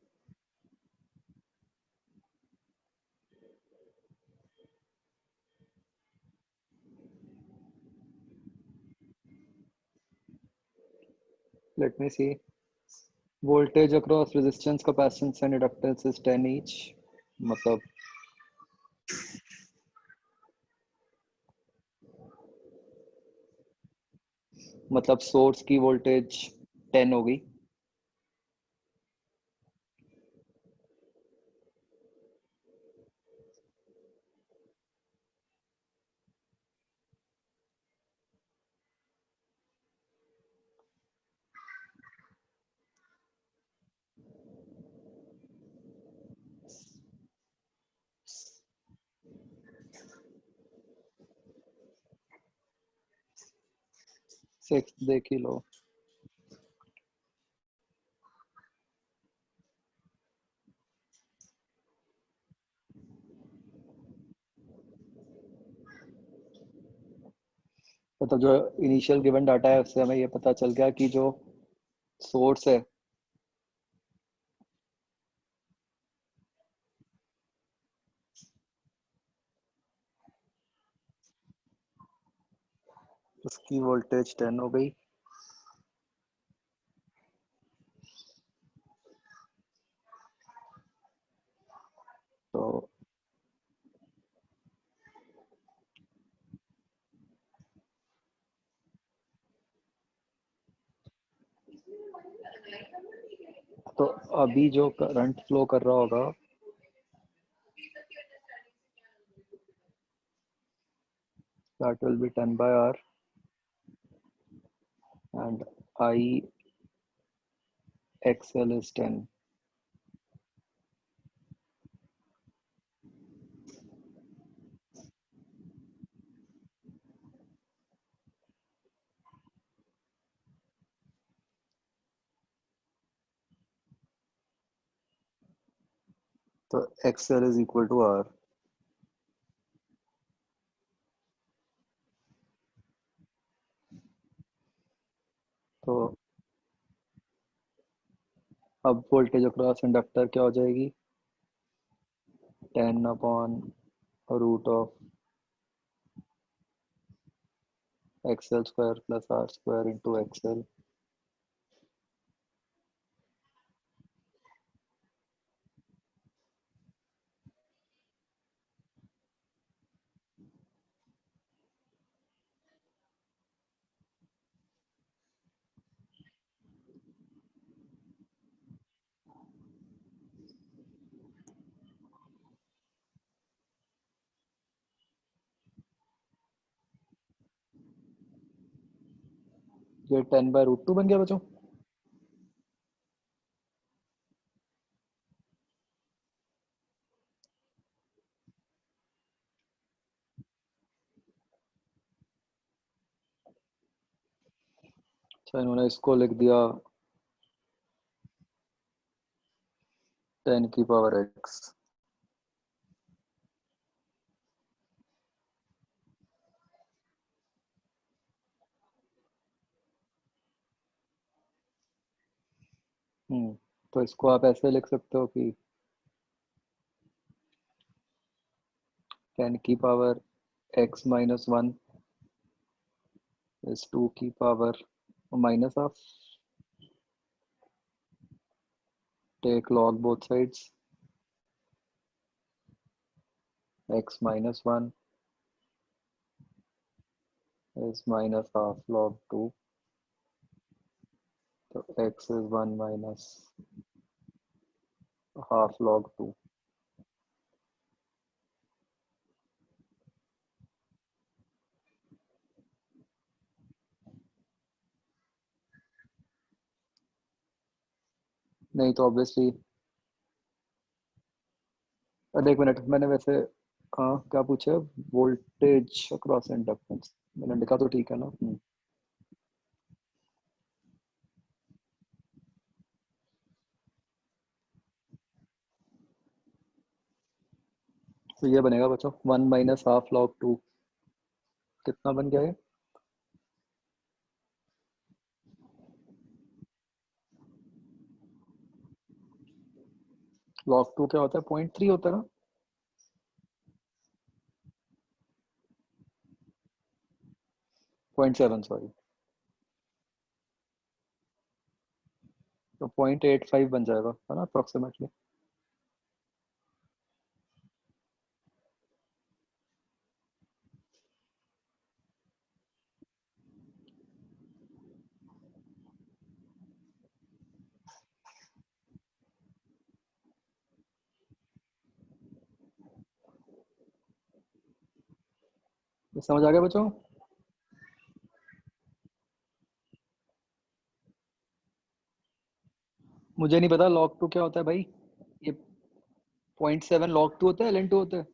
Let me see. Voltage across resistance, capacitance and inductance is 10 each. मतलब सोर्स की वोल्टेज 10 होगी। सिक्स देख ही लो। मतलब जो इनिशियल गिवन डाटा है उससे हमें ये पता चल गया कि जो सोर्स है उसकी वोल्टेज 10 हो गई। तो अभी जो करंट फ्लो कर रहा होगा that will be 10 by R and IXL is 10. तो XL is equal to R. तो अब वोल्टेज अक्रॉस इंडक्टर क्या हो जाएगी? 10 upon root of XL square plus R square into XL। ये 10 बाय रूट 2 बन गया बच्चों। अच्छा, इन्होंने इसको लिख दिया 10 की पावर x। तो इसको आप ऐसे लिख सकते हो कि 10 की पावर x माइनस 1 is 2 की power minus half. Take log both sides. X minus 1 is minus half log 2. So x is 1 minus half log 2. नहीं तो ऑब्वियसली, अरे एक मिनट, मैंने वैसे हाँ क्या पूछा, वोल्टेज अक्रॉस इंडक्टेंस मैंने लिखा तो ठीक है ना। तो ये बनेगा बच्चों 1 माइनस हाफ लॉग 2, कितना बन गया ये? लॉग 2 क्या होता है? 0.3 होता है ना? पॉइंट 7 सॉरी, तो 0.85 बन जाएगा है ना अप्रोक्सीमेटली। समझ आ गया बच्चों? मुझे नहीं पता लॉग 2 क्या होता है भाई। ये 0.7 लॉग 2 होता है, ln 2 होता है?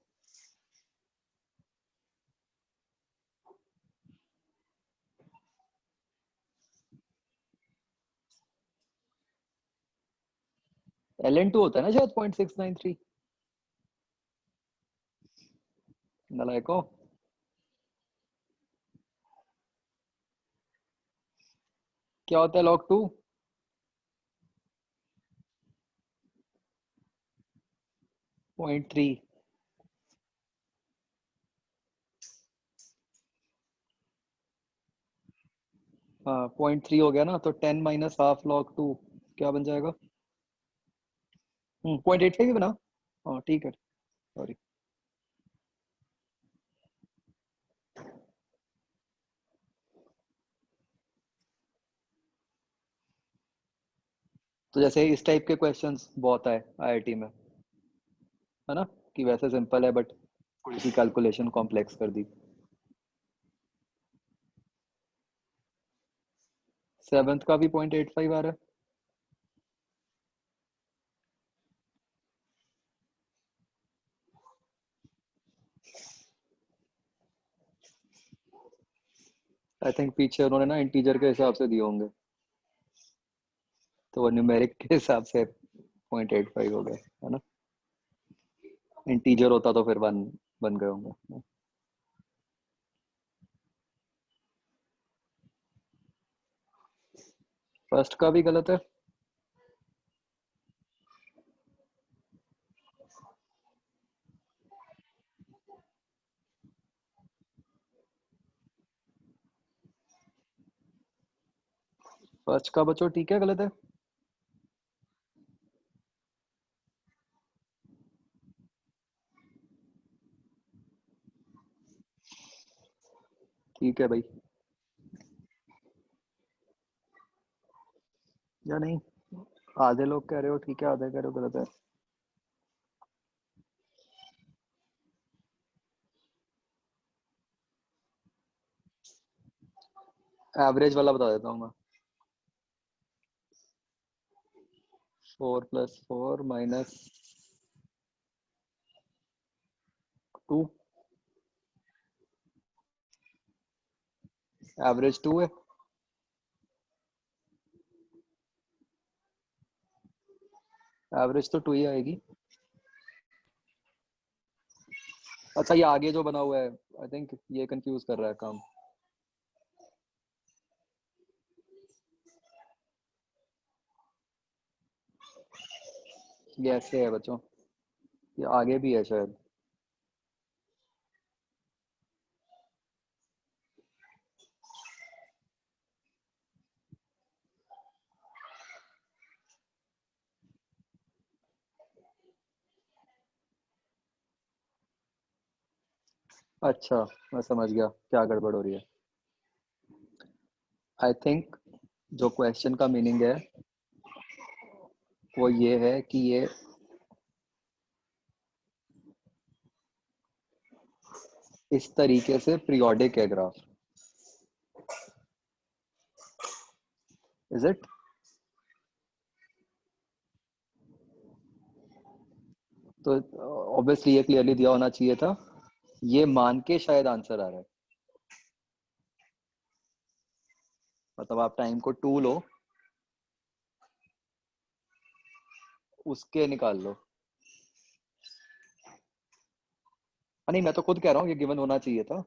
ln 2 होता है ना शायद 0.693। नलायको, क्या होता है लॉग 2? पॉइंट 3। हाँ 0.3 हो गया ना, तो 10 माइनस हाफ लॉग 2 क्या बन जाएगा? 0.85 ही बना। हाँ ठीक है, सॉरी। तो जैसे इस टाइप के क्वेश्चंस बहुत आए आईआईटी में, है ना, कि वैसे सिंपल है बट थोड़ी सी कैलकुलेशन कॉम्प्लेक्स कर दी। 7th का भी 0.85 आ रहा है। आई थिंक पीछे उन्होंने ना इंटीजर के हिसाब से दिए होंगे, तो वो न्यूमेरिक के हिसाब से 0.85 हो गए, है ना। इंटीजर होता तो फिर 1 बन गए होंगे। फर्स्ट का भी गलत है। फर्स्ट का बच्चों ठीक है, गलत है? ठीक है भाई, या नहीं? आधे लोग कह रहे हो ठीक है, आधे कह रहे हो गलत है। एवरेज वाला बता देता हूँ मैं। 4 + 4 - 2, एवरेज 2 है। एवरेज तो 2 ही आएगी। अच्छा ये आगे जो बना हुआ है, आई थिंक ये कंफ्यूज कर रहा है काम। ये ऐसे है बच्चों, ये आगे भी है शायद। अच्छा मैं समझ गया क्या गड़बड़ हो रही है। आई थिंक जो क्वेश्चन का मीनिंग है वो ये है कि ये इस तरीके से पीरियोडिक है ग्राफ, इज इट? तो ऑब्वियसली ये क्लियरली दिया होना चाहिए था, ये मान के शायद आंसर आ रहा है। मतलब आप टाइम को 2 लो, उसके निकाल लो। नहीं, मैं तो खुद कह रहा हूँ ये गिवन होना चाहिए था।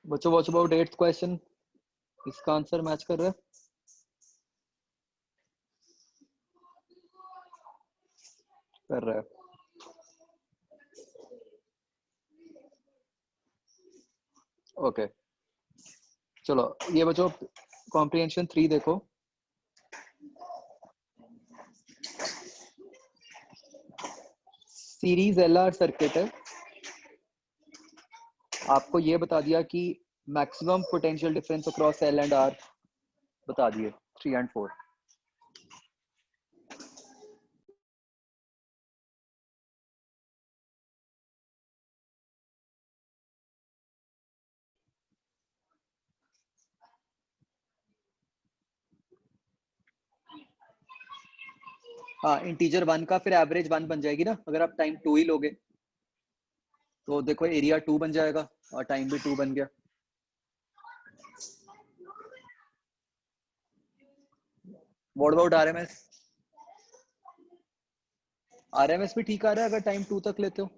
बच्चों व्हाट अबाउट 8th क्वेश्चन, इसका आंसर मैच कर रहा है? कर रहा है। ओके चलो, ये बच्चों कॉम्प्रिहेंशन 3 देखो। सीरीज एलआर सर्किट है, आपको ये बता दिया कि maximum potential difference across L and R बता दिए 3 and 4। हाँ, इंटीजर 1 का फिर एवरेज 1 बन जाएगी ना, अगर आप टाइम 2 ही लोगे तो देखो एरिया 2 बन जाएगा और टाइम भी 2 बन गया। What about RMS? आरएमएस भी ठीक आ रहा है अगर टाइम 2 तक लेते हो।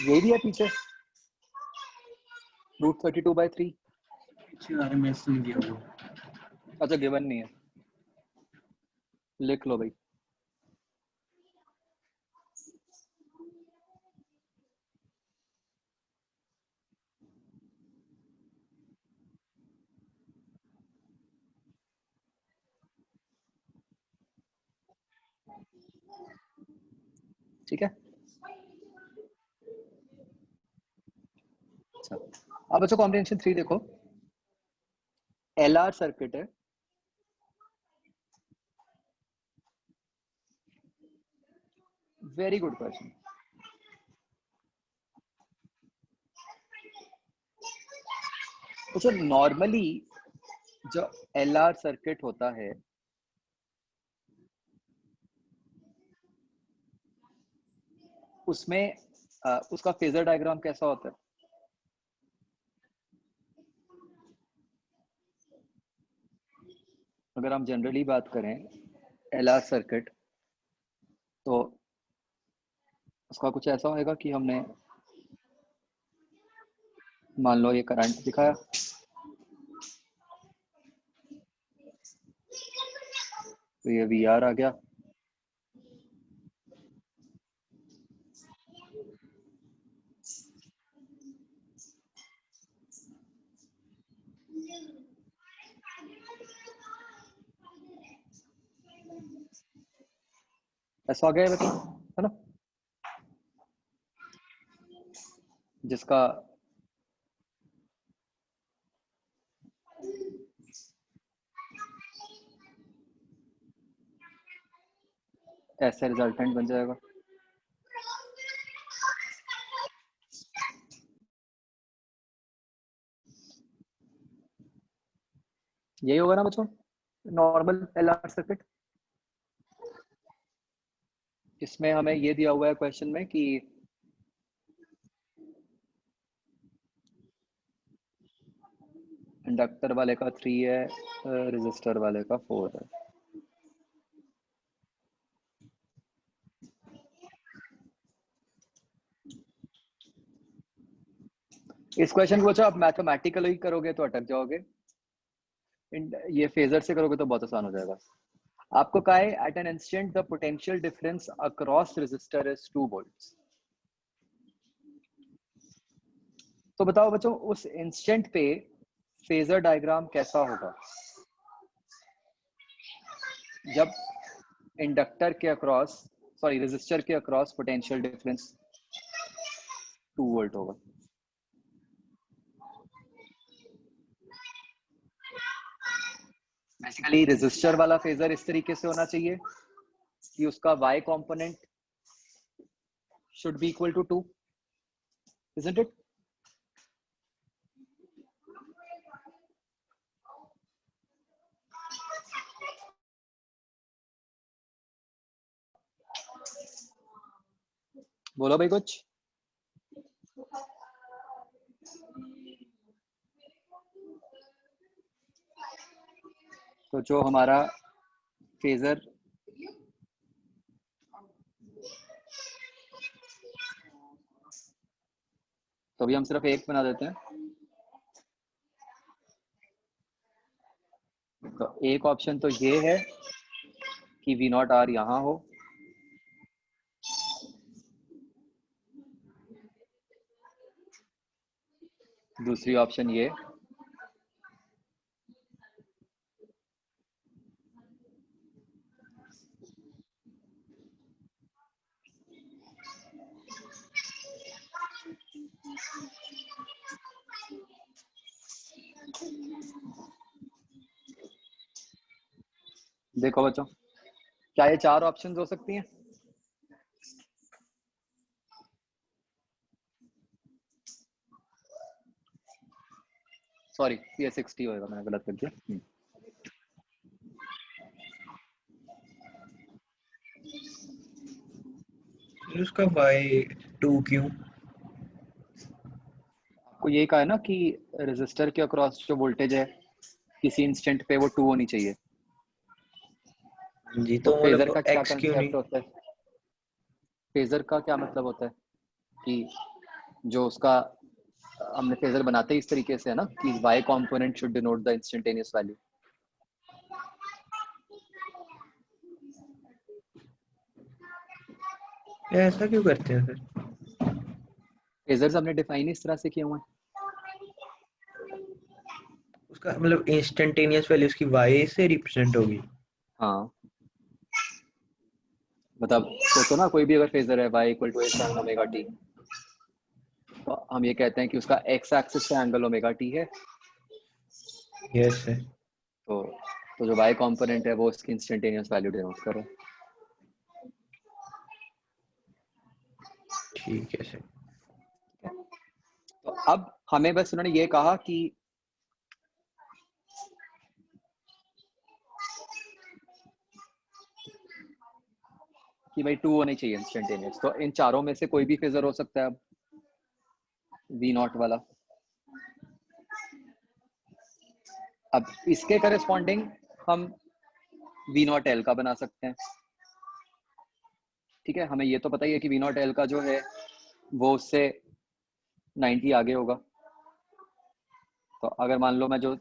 यही भी है पीछे √32/3। पीछे आरएमएस नहीं दिया हुआ। अच्छा गिवन नहीं है, लिख लो भाई। ठीक है, अच्छा अब बच्चों कॉम्प्रिहेंशन 3 देखो। एलआर सर्किट है, वेरी गुड क्वेश्चन। अच्छा नॉर्मली जो एलआर सर्किट होता है उसमें उसका फेजर डायग्राम कैसा होता है? अगर हम जनरली बात करें एलआर सर्किट तो उसका कुछ ऐसा होगा कि हमने मान लो ये करंट दिखाया, तो ये VR आ गया, ऐसा आ गया है ना, जिसका ऐसे रिजल्टेंट बन जाएगा। यही होगा ना बच्चों नॉर्मल एलआर सर्किट। इसमें हमें ये दिया हुआ है क्वेश्चन में कि इंडक्टर वाले का 3 है, रेजिस्टर वाले का 4 है। इस क्वेश्चन को बच्चों आप मैथमेटिकली करोगे तो अटक जाओगे, ये फेजर से करोगे तो बहुत आसान हो जाएगा। आपको कहा है at an instant the potential difference across resistor is 2 volts. तो बताओ बच्चों उस इंस्टेंट पे फेजर डायग्राम कैसा होगा जब इंडक्टर के अक्रॉस रेजिस्टर के अक्रॉस पोटेंशियल डिफरेंस 2 वोल्ट होगा। बेसिकली रेजिस्टर वाला फेजर इस तरीके से होना चाहिए कि उसका y component should be equal to 2, isn't it? बोलो भाई कुछ। तो जो हमारा फेजर तो अभी हम सिर्फ एक बना देते हैं। तो एक ऑप्शन तो ये है कि V नॉट R यहाँ हो, दूसरी ऑप्शन ये, देखो बच्चों क्या ये 4 ऑप्शंस हो सकती हैं? सॉरी ये 60 होएगा, मैंने गलत कर दिया। उसका y2 क्यों? आपको ये कहा है ना कि रेजिस्टर के अक्रॉस जो वोल्टेज है किसी इंस्टेंट पे वो 2 होनी चाहिए। जी तो तो फेजर मतलब का क्या x क्यों नहीं? कंसेप्ट होता है? फेजर का क्या मतलब होता है कि जो उसका हमने फेजर बनाते ही इस तरीके से है ना कि y component should denote the instantaneous value. ऐसा क्यों करते हैं फिर? फेजर्स हमने डिफाइन इस तरह से किए हुए हैं। उसका मतलब इंस्टेंटेनियस वैल्यू उसकी y से रिप्रेजेंट होगी। हाँ मतलब सोचो ना, कोई भी अगर फेजर है y equal to a sin omega t, तो हम ये कहते हैं कि उसका x एक्सिस पे एंगल ओमेगा t है। यस है। तो जो y कंपोनेंट है वो उसकी इंस्टेंटेनियस वैल्यू डिनोट करे। ठीक है सर। तो अब हमें बस उन्होंने ये कहा कि भाई 2 होनी चाहिए इंस्टेंटेनियस। तो इन चारों में से कोई भी फेजर हो सकता है अब V नॉट वाला। अब इसके करस्पॉन्डिंग हम V नॉट L का बना सकते हैं। ठीक है, हमें ये तो पता ही है कि V नॉट L का जो है वो उससे 90 आगे होगा। तो अगर मान लो मैं जो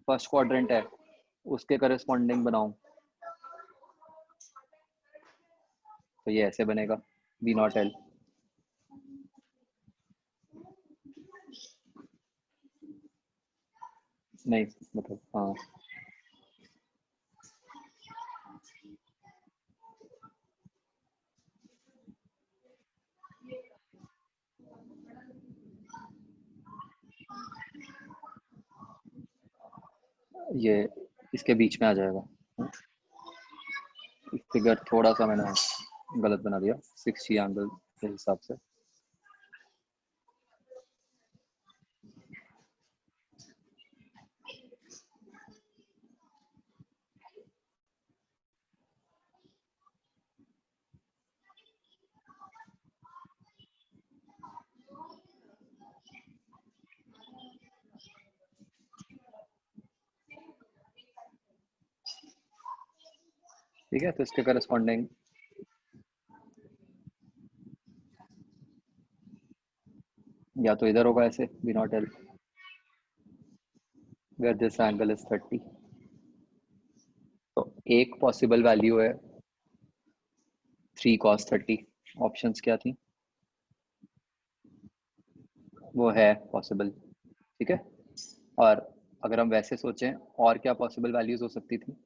फर्स्ट क्वाड्रेंट है उसके करस्पॉन्डिंग बनाऊं तो ये ऐसे बनेगा V नॉट L। नहीं मतलब हाँ ये इसके बीच में आ जाएगा। फिगर थोड़ा सा मैंने गलत बना दिया 60 एंगल के हिसाब से। ठीक है, तो इसके करस्पॉन्डिंग या तो इधर होगा ऐसे V not L where this angle is 30। तो एक पॉसिबल वैल्यू है 3 cos 30। ऑप्शंस क्या थी? वो है पॉसिबल। ठीक है, और अगर हम वैसे सोचें और क्या पॉसिबल वैल्यूज हो सकती थी?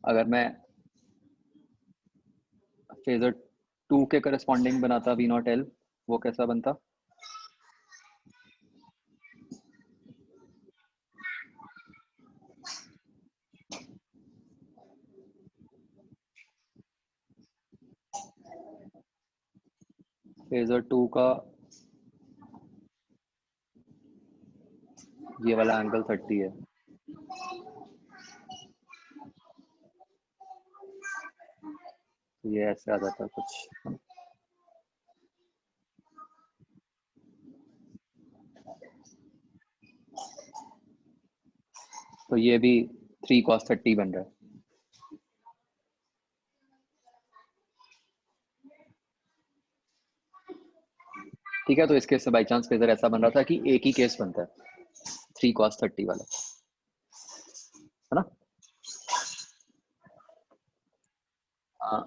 अगर मैं फेजर 2 के करस्पॉन्डिंग बनाता V नॉट L, वो कैसा बनता? फेजर 2 का ये वाला एंगल 30 है। ये ऐसे आ जाता है कुछ। तो ये भी 3 cos 30 बन रहा है। ठीक है, तो इस केस में बाई चांस फेजर ऐसा बन रहा था कि एक ही केस बनता है 3 cos 30 वाला, है ना? हाँ,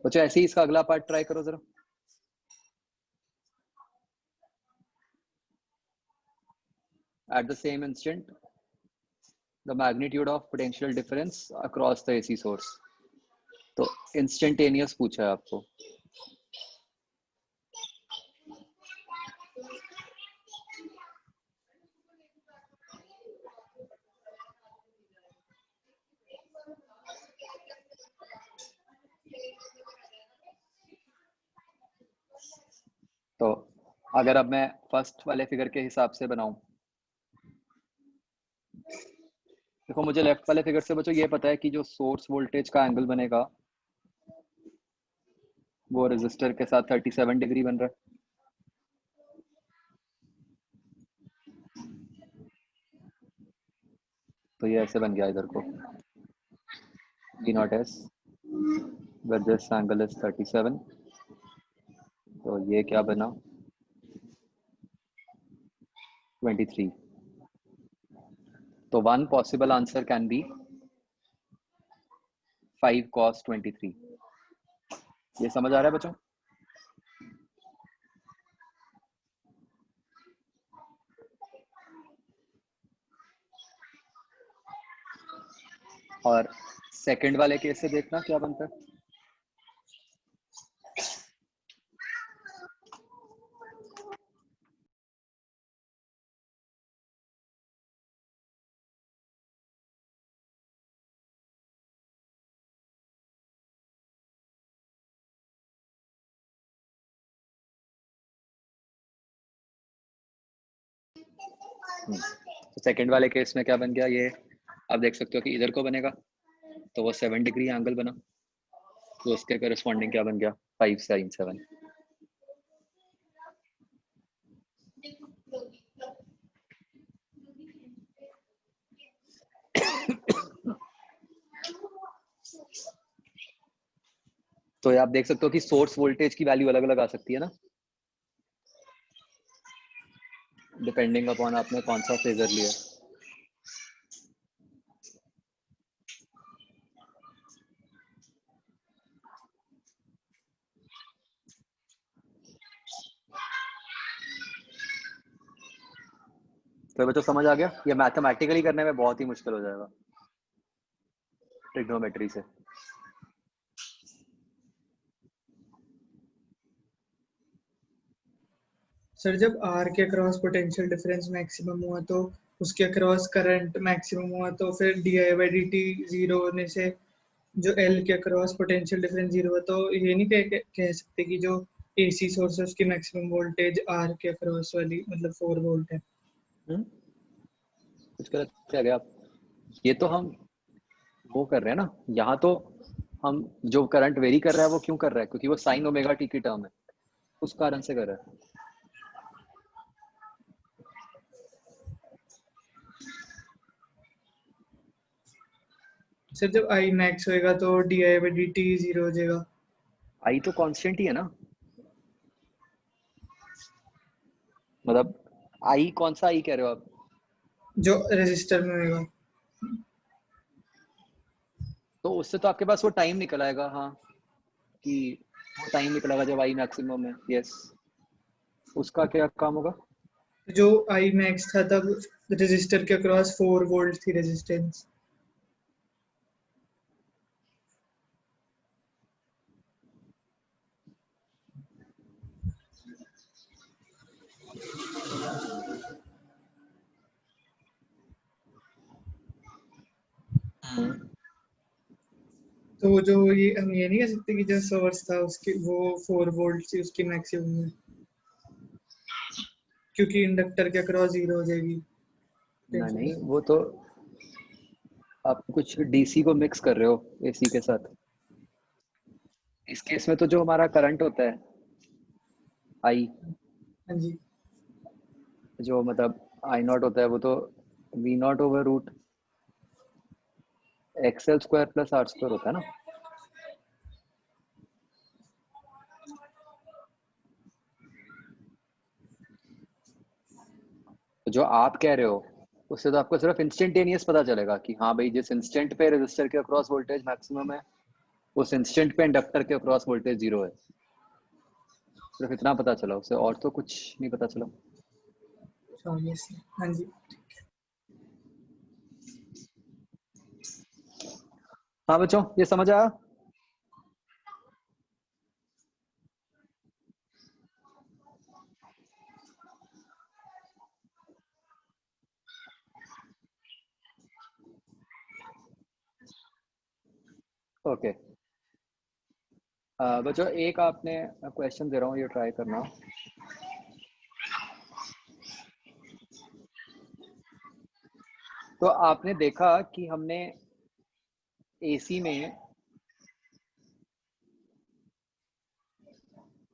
बच्चों ऐसे ही इसका अगला पार्ट ट्राई करो जरा। At the same instant, the magnitude of potential difference across the AC source. तो इंस्टेंटेनियस पूछा है आपको। तो अगर अब मैं फर्स्ट वाले फिगर के हिसाब से बनाऊं, देखो मुझे लेफ्ट वाले फिगर से बच्चों ये पता है कि जो सोर्स वोल्टेज का एंगल बनेगा वो रेजिस्टर के साथ 37 डिग्री बन रहा है। तो ये ऐसे बन गया इधर को V0S where this angle is 37। तो ये क्या बना 23। तो one possible answer can be 5 cos 23। ये समझ आ रहा है बच्चों? और सेकंड वाले केस से देखना क्या बनता है। तो सेकंड वाले केस में क्या बन गया, ये आप देख सकते हो कि इधर को बनेगा तो वो 7 डिग्री एंगल बना, तो उसके करस्पॉन्डिंग क्या बन गया 5 sin 7। तो ये आप देख सकते हो कि सोर्स वोल्टेज की वैल्यू अलग अलग आ सकती है ना, डिपेंडिंग अपॉन आपने कौन सा फेजर लिया। तो बच्चों समझ आ गया, ये मैथमेटिकली करने में बहुत ही मुश्किल हो जाएगा ट्रिग्नोमेट्री से। सर जब R के अक्रॉस पोटेंशियल डिफरेंस मैक्सिमम हुआ तो उसके अक्रॉस करंट मैक्सिमम हुआ, तो फिर di/dt जीरो होने से जो L के अक्रॉस पोटेंशियल डिफरेंस जीरो हुआ, तो ये नहीं कह सकते कि जो AC सोर्स है उसकी मैक्सिमम वोल्टेज R के अक्रॉस वाली मतलब 4 वोल्ट है। कुछ गलत कह गए आप। ये तो हम वो कर रहे हैं ना, यहाँ तो हम जो करंट वेरी कर रहा है वो क्यों कर रहा है, क्योंकि वो साइन ओमेगा टी की टर्म है, उस कारण से कर रहा है। सर जब I मैक्स होएगा तो di/dt जीरो हो जाएगा। आई तो कांस्टेंट ही है ना, मतलब आई कौन सा आई कह रहे हो आप? जो रेजिस्टर में होएगा। तो उससे तो आपके पास वो टाइम निकल आएगा, हाँ कि वो टाइम निकलेगा जब आई मैक्सिमम है। यस, उसका क्या काम होगा? जो I मैक्स था तब रेजिस्टर के अक्रॉस 4 वोल्ट थी रेजिस्टेंस। तो वो जो ये हम ये नहीं कह सकते कि जो सोर्स था उसकी वो 4 वोल्ट थी उसकी मैक्सिमम में, क्योंकि इंडक्टर के अक्रॉस 0 हो जाएगी। नहीं, वो तो आप कुछ डीसी को मिक्स कर रहे हो एसी के साथ। इस केस में तो जो हमारा करंट होता है आई, हाँ जी, जो मतलब आई नॉट होता है, वो तो V naught over root XL square plus R square होता है ना। तो जो आप कह रहे हो उससे तो आपको सिर्फ इंस्टेंटेनियस पता चलेगा कि हाँ भाई जिस इंस्टेंट पे रेजिस्टर के अक्रॉस वोल्टेज मैक्सिमम है उस इंस्टेंट पे इंडक्टर के अक्रॉस वोल्टेज 0 है। सिर्फ इतना पता चला, उससे और तो कुछ नहीं पता चला। हाँ जी। हाँ बच्चों, ये समझ आया? ओके बच्चों, एक आपने क्वेश्चन दे रहा हूँ, ये ट्राई करना। तो आपने देखा कि हमने एसी में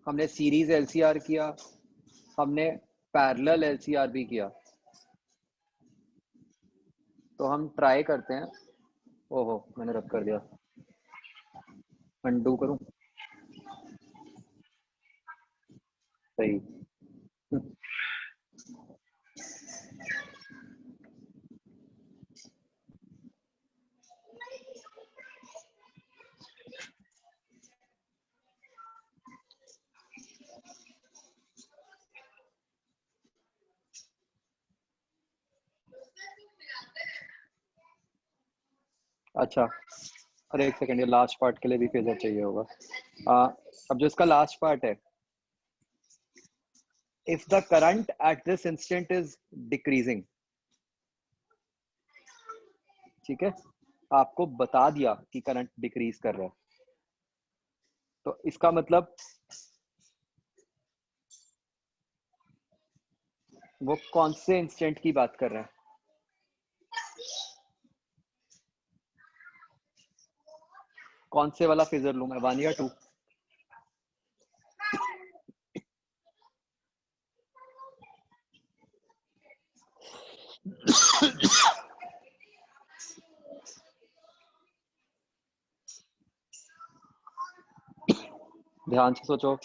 हमने सीरीज एलसीआर किया, हमने पैरेलल एलसीआर भी किया। तो हम ट्राई करते हैं। ओहो, मैंने रब कर दिया, अनडू करूं? सही। अच्छा, अरे एक सेकंड, ये लास्ट पार्ट के लिए भी फेजर चाहिए होगा। अब जो इसका लास्ट पार्ट है, if the current at this instant is decreasing, ठीक है, आपको बता दिया कि करंट डिक्रीज कर रहा है, तो इसका मतलब वो कौन से इंस्टेंट की बात कर रहे हैं? कौन से वाला फेजर लूं मैं, 1 या 2? ध्यान से सोचो।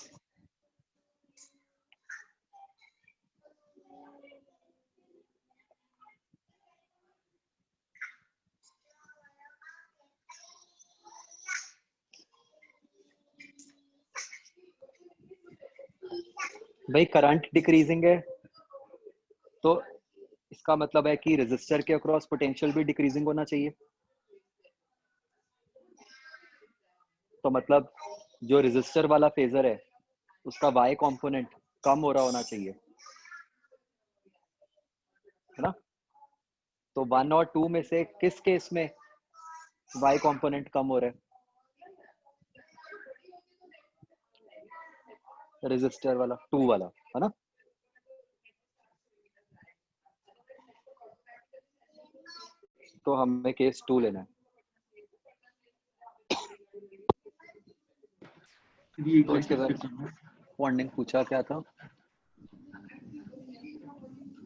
भाई करंट डिक्रीजिंग है तो इसका मतलब है कि रेजिस्टर के अक्रॉस पोटेंशियल भी डिक्रीजिंग होना चाहिए। तो मतलब जो रेजिस्टर वाला फेजर है उसका वाई कंपोनेंट कम हो रहा होना चाहिए, है ना? तो 1 और 2 में से किस केस में वाई कंपोनेंट कम हो रहा है? रेजिस्टर वाला, 2 वाला, है ना? तो हमें केस 2 लेना है। ये तो इसके बाद क्वेश्चन पॉइंटिंग पूछा क्या था?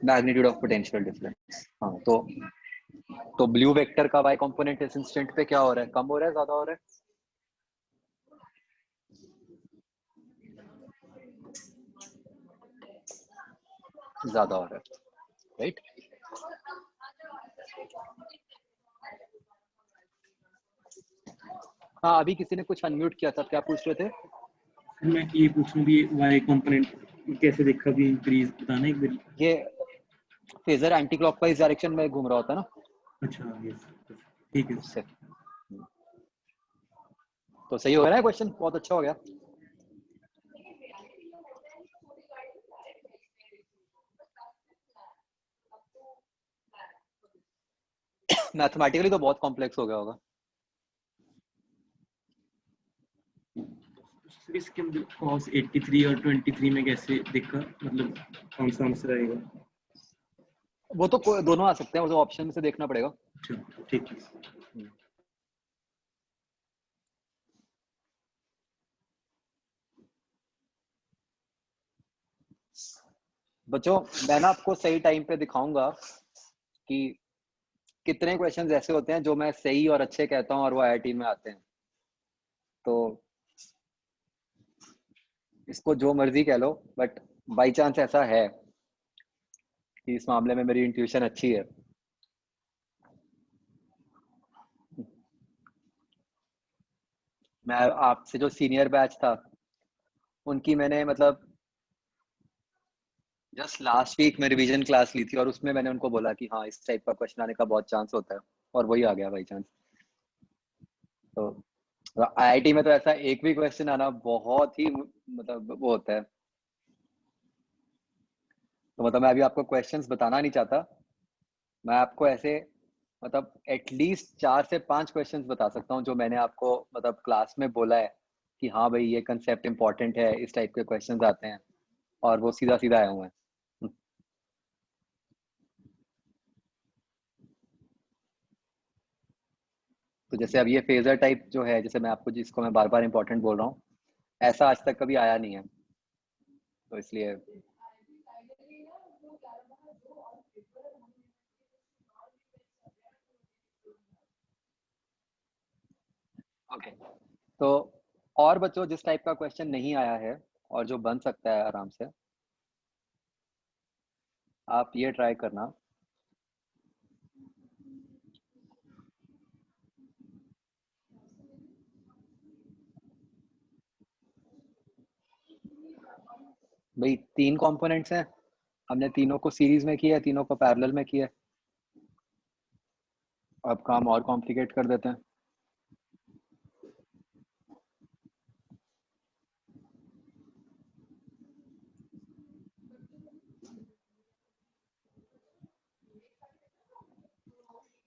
Magnitude of potential difference. हाँ, तो ब्लू वेक्टर का वाई कंपोनेंट इस इंस्टेंट पे क्या हो रहा है? कम हो रहा है, ज्यादा हो रहा है? ज्यादा हो रहा है, राइट? हाँ, अभी किसी ने कुछ अनम्यूट किया था, क्या पूछ रहे थे? मैं ये पूछूं भी वाई कंपोनेंट कैसे देखा भी इंक्रीज बताना एक बार। ये फेजर एंटी क्लॉकवाइज डायरेक्शन में घूम रहा होता है ना, अच्छा यस, ठीक है। उससे। तो सही हो गया ना क्वेश्चन, बहुत अच्छा हो गया। मैथमेटिकली तो बहुत कॉम्प्लेक्स हो गया होगा। फिर इसके अंदर cos 83 और 23 में कैसे देखा, मतलब कौन सा आंसर आएगा? वो तो दोनों आ सकते हैं, वो तो ऑप्शन में से देखना पड़ेगा। अच्छा ठीक है। बच्चों मैं ना आपको सही टाइम पे दिखाऊंगा कि कितने क्वेश्चंस ऐसे होते हैं जो मैं सही और अच्छे कहता हूँ और वो आईआईटी में आते हैं। तो इसको जो मर्जी कह लो, बट बाई चांस ऐसा है कि इस मामले में मेरी इंट्यूशन अच्छी है। मैं आपसे जो सीनियर बैच था उनकी मैंने मतलब जस्ट लास्ट वीक में रिवीजन क्लास ली थी और उसमें मैंने उनको बोला कि हाँ इस टाइप का क्वेश्चन आने का बहुत चांस होता है, और वही आ गया बाई चांस। तो आईआईटी में तो ऐसा एक भी क्वेश्चन आना बहुत ही मतलब वो होता है। तो मतलब मैं अभी आपको क्वेश्चंस बताना नहीं चाहता, मैं आपको ऐसे मतलब एटलीस्ट 4 से 5 क्वेश्चंस बता सकता हूँ जो मैंने आपको मतलब क्लास में बोला है कि हाँ भाई ये कंसेप्ट इंपॉर्टेंट है, इस टाइप के क्वेश्चंस आते हैं, और वो सीधा सीधा आए हुए हैं। तो जैसे अब ये फेजर टाइप जो है, जैसे मैं आपको जिसको मैं बार बार इंपॉर्टेंट बोल रहा हूँ, ऐसा आज तक कभी आया नहीं है, तो इसलिए ओके। तो और बच्चों जिस टाइप का क्वेश्चन नहीं आया है और जो बन सकता है आराम से, आप ये ट्राई करना। भाई 3 कंपोनेंट्स हैं, हमने तीनों को सीरीज में किया है, तीनों को पैरेलल में किया है। अब काम और कॉम्प्लिकेट कर देते हैं।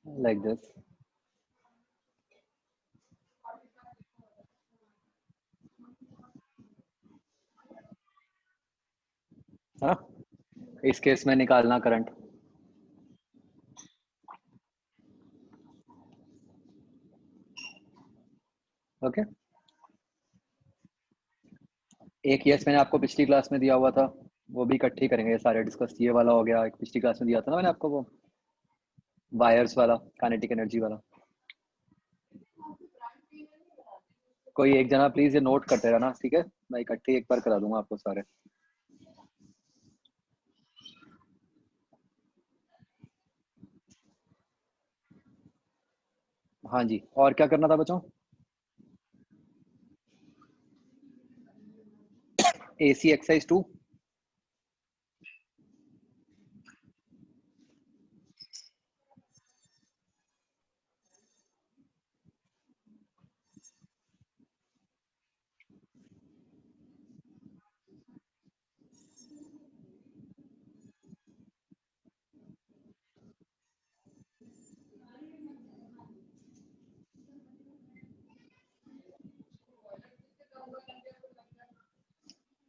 Like this. हाँ, इस केस में निकालना करंट। ओके, एक यस मैंने आपको पिछली क्लास में दिया हुआ था, वो भी इकट्ठे करेंगे, ये सारे डिस्कस। ये वाला हो गया, एक पिछली क्लास में दिया था ना मैंने आपको, वो वायर्स वाला, काइनेटिक एनर्जी वाला। कोई एक जना प्लीज ये नोट करते रहना, ठीक है? मैं इकट्ठे एक बार करा दूंगा आपको सारे। हाँ जी, और क्या करना था बच्चों? AC exercise 2।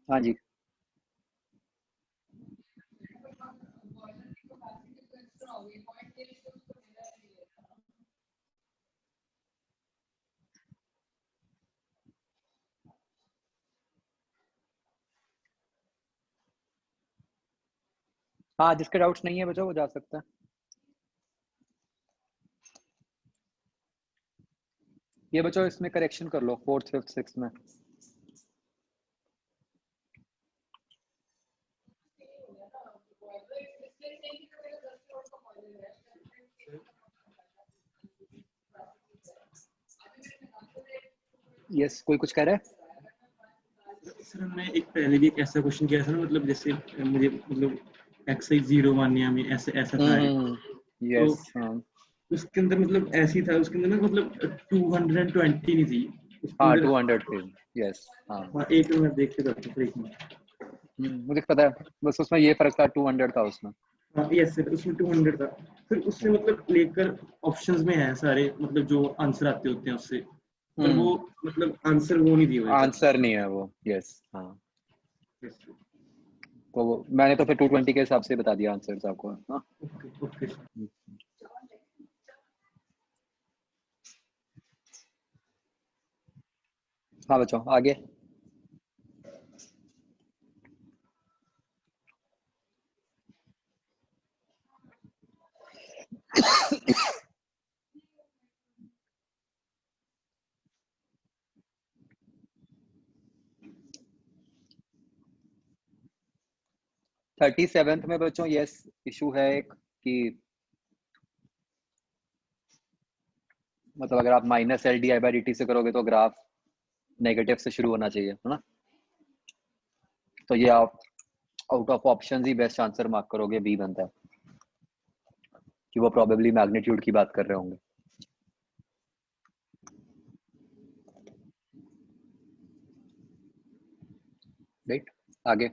हाँ जी, हाँ जिसके डाउट्स नहीं है बच्चों वो जा सकते हैं। ये बच्चों इसमें करेक्शन कर लो 4th 5th 6th में। यस, कोई कुछ कह रहा है? सर हमने एक पहले भी एक ऐसा क्वेश्चन किया था ना, मतलब जैसे मुझे मतलब एक्सरसाइज 0 1 में ऐसे ऐसा था। यस, तो उसके अंदर मतलब ऐसी था, उसके अंदर ना मतलब 220 नहीं थी उसके हाँ अंदर। 200 थे। यस, हाँ हाँ एक मिनट मैं देख के बताता हूँ, एक मिनट। मुझे पता है, बस उसमें ये फर्क था, 200 था उसमें। हाँ यस सर, उसमें 200 था। फिर उससे मतलब लेकर ऑप्शंस में है सारे, मतलब जो आंसर आते होते हैं उससे पर वो मतलब आंसर वो नहीं दिया हुआ है। आंसर नहीं है वो, यस हाँ। Yes, sir. तो वो मैंने तो फिर 220 के हिसाब से बता दिया आंसर आपको। हाँ Okay, okay, sir. हाँ बच्चों आगे। थर्टी सेवेंथ में बच्चों यस इशू है एक कि मतलब अगर आप minus L D I by D T से करोगे तो ग्राफ नेगेटिव से शुरू होना चाहिए, है ना। तो ये आप out of option he best answer mark करोगे, बी बनता है कि वो प्रोबेबली मैग्नीट्यूड की बात कर रहे होंगे। राइट आगे।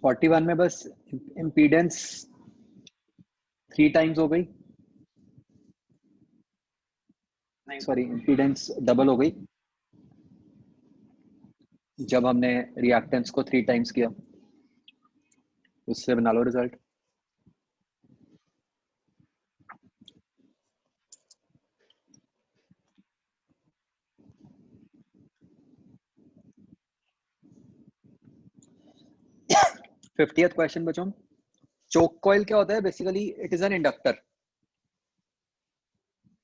फोर्टी वन में बस इम्पीडेंस 3 टाइम्स हो गई, सॉरी इम्पीडेंस डबल हो गई जब हमने रिएक्टेंस को 3 टाइम्स किया। उससे बना लो रिजल्ट। फिफ्टियथ क्वेश्चन बच्चों, चोक कॉइल क्या होता है? Basically it is an inductor,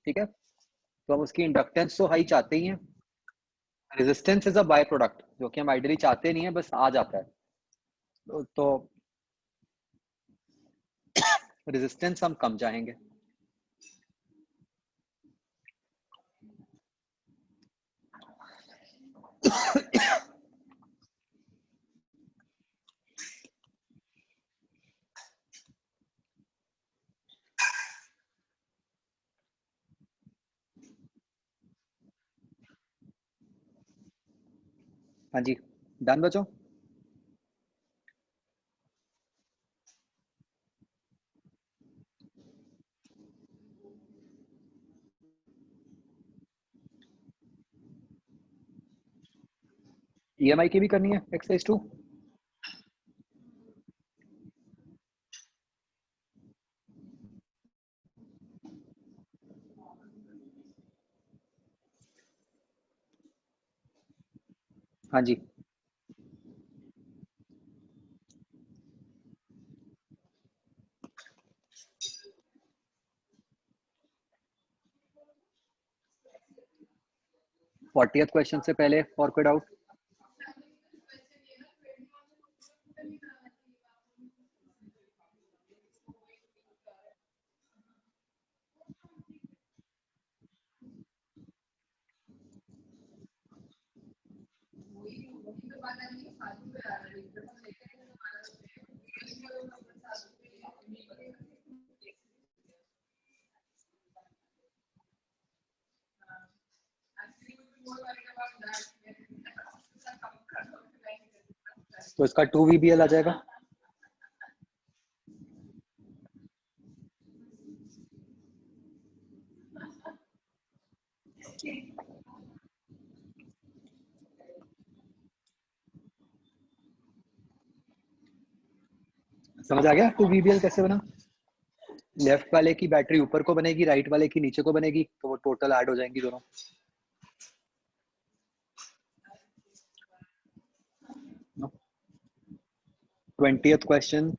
ठीक है। तो हम उसकी इंडक्टेंस तो हाई चाहते ही हैं, resistance is a by product जो कि हम आइडियली चाहते नहीं है, बस आ जाता है। तो रेजिस्टेंस हम कम चाहेंगे। हाँ जी डन बच्चों। ईएमआई की भी करनी है एक्सरसाइज 2। हाँ जी 40th क्वेश्चन से पहले और कोई डाउट? तो इसका 2 VBL आ जाएगा। समझ आ गया 2 VBL कैसे बना? लेफ्ट वाले की बैटरी ऊपर को बनेगी, राइट वाले की नीचे को बनेगी, तो वो टोटल ऐड हो जाएंगी दोनों। No? 20th क्वेश्चन,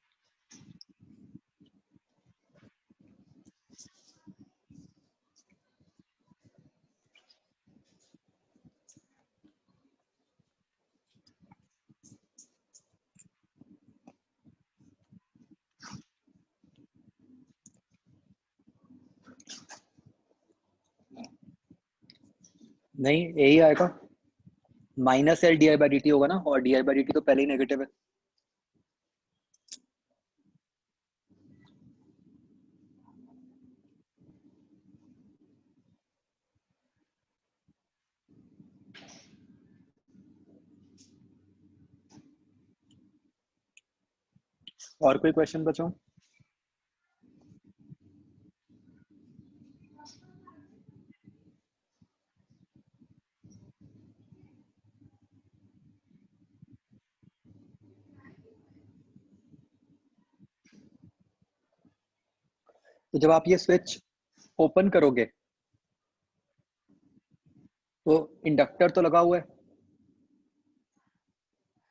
नहीं, यही आएगा, minus L D I by D T होगा ना, और D I by D T तो पहले ही नेगेटिव है। और कोई क्वेश्चन बचो? तो जब आप ये स्विच ओपन करोगे तो इंडक्टर तो लगा हुआ है,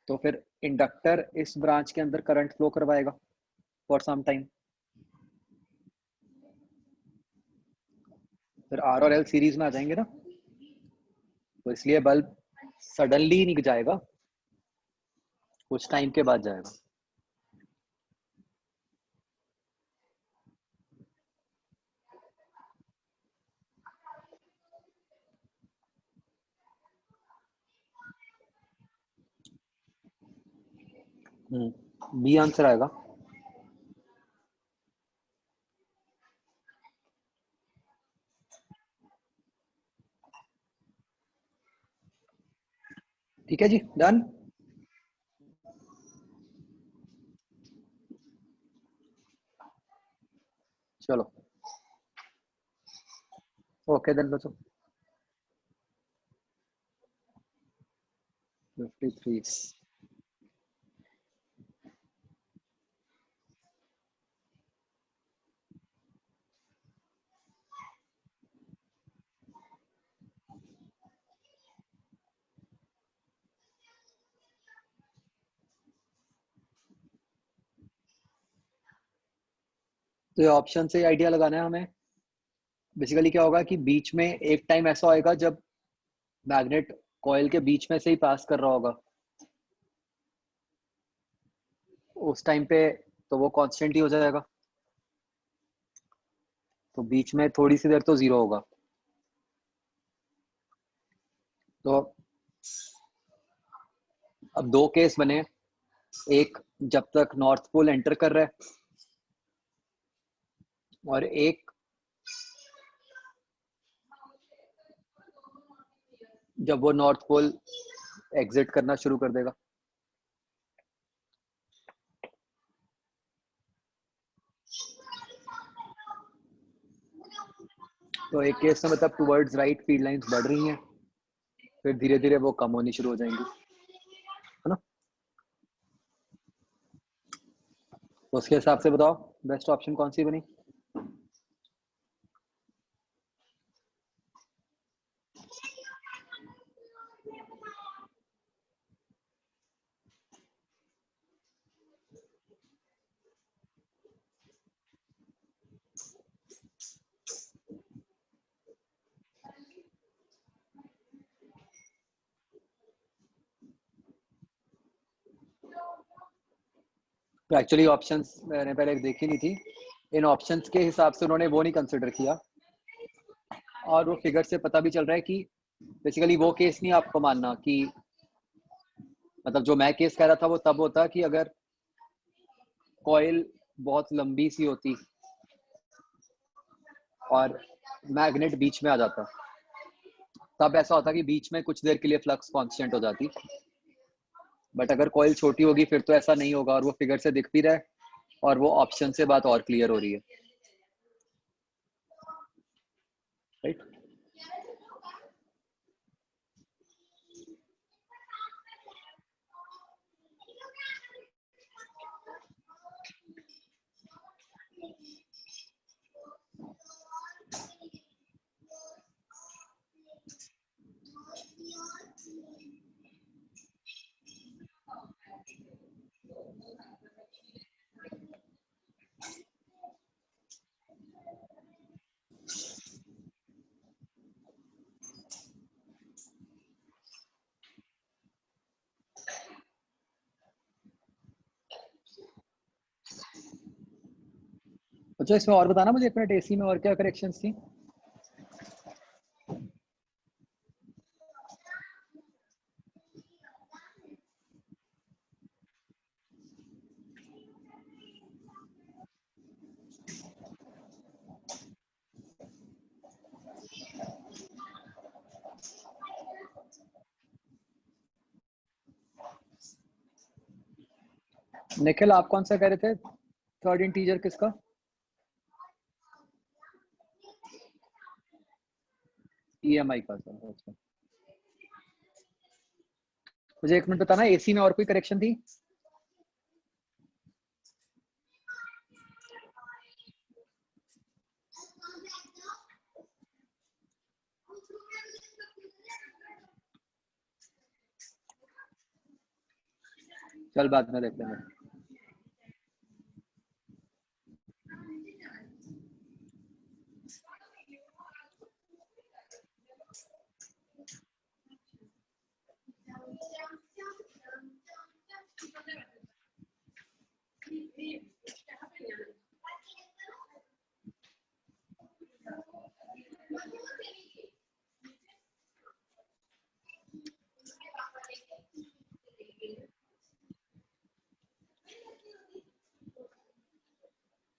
तो फिर इंडक्टर इस ब्रांच के अंदर करंट फ्लो करवाएगा फॉर सम टाइम। फिर आर और एल सीरीज में आ जाएंगे ना, तो इसलिए बल्ब सडनली नहीं जाएगा, कुछ टाइम के बाद जाएगा। बी आंसर आएगा। ठीक है जी, डन। चलो ओके देन बच्चों, 53। तो ये ऑप्शन से आइडिया लगाना है हमें। बेसिकली क्या होगा कि बीच में एक टाइम ऐसा होएगा जब मैग्नेट कॉइल के बीच में से ही पास कर रहा होगा, उस टाइम पे तो वो कांस्टेंट ही हो जाएगा, तो बीच में थोड़ी सी देर तो जीरो होगा। तो अब दो केस बने, एक जब तक नॉर्थ पोल एंटर कर रहा है, और एक जब वो नॉर्थ पोल एग्जिट करना शुरू कर देगा। तो एक केस में मतलब टुवर्ड्स राइट फील्ड लाइंस बढ़ रही हैं, फिर धीरे धीरे वो कम होनी शुरू हो जाएंगी, है ना। तो उसके हिसाब से बताओ बेस्ट ऑप्शन कौन सी बनी? तो एक्चुअली ऑप्शंस मैंने पहले देखी नहीं थी, इन ऑप्शंस के हिसाब से उन्होंने वो नहीं कंसिडर किया, और वो फिगर से पता भी चल रहा है कि बेसिकली वो केस नहीं आपको मानना कि, मतलब जो मैं केस कह रहा था वो तब होता कि अगर कॉइल बहुत लंबी सी होती और मैग्नेट बीच में आ जाता, तब ऐसा होता कि बीच में कुछ देर के लिए फ्लक्स कांस्टेंट हो जाती। बट अगर कॉइल छोटी होगी फिर तो ऐसा नहीं होगा, और वो फिगर से दिख भी रहा है, और वो ऑप्शन से बात और क्लियर हो रही है, राइट। अच्छा इसमें और बताना मुझे, एक मिनट, एसी में और क्या करेक्शंस थी? निखिल आप कौन सा कह रहे थे? थर्ड इंटीजर किसका? EMI का सर। अच्छा मुझे एक मिनट बताना, AC में और कोई करेक्शन थी? चल बाद में देख लेंगे।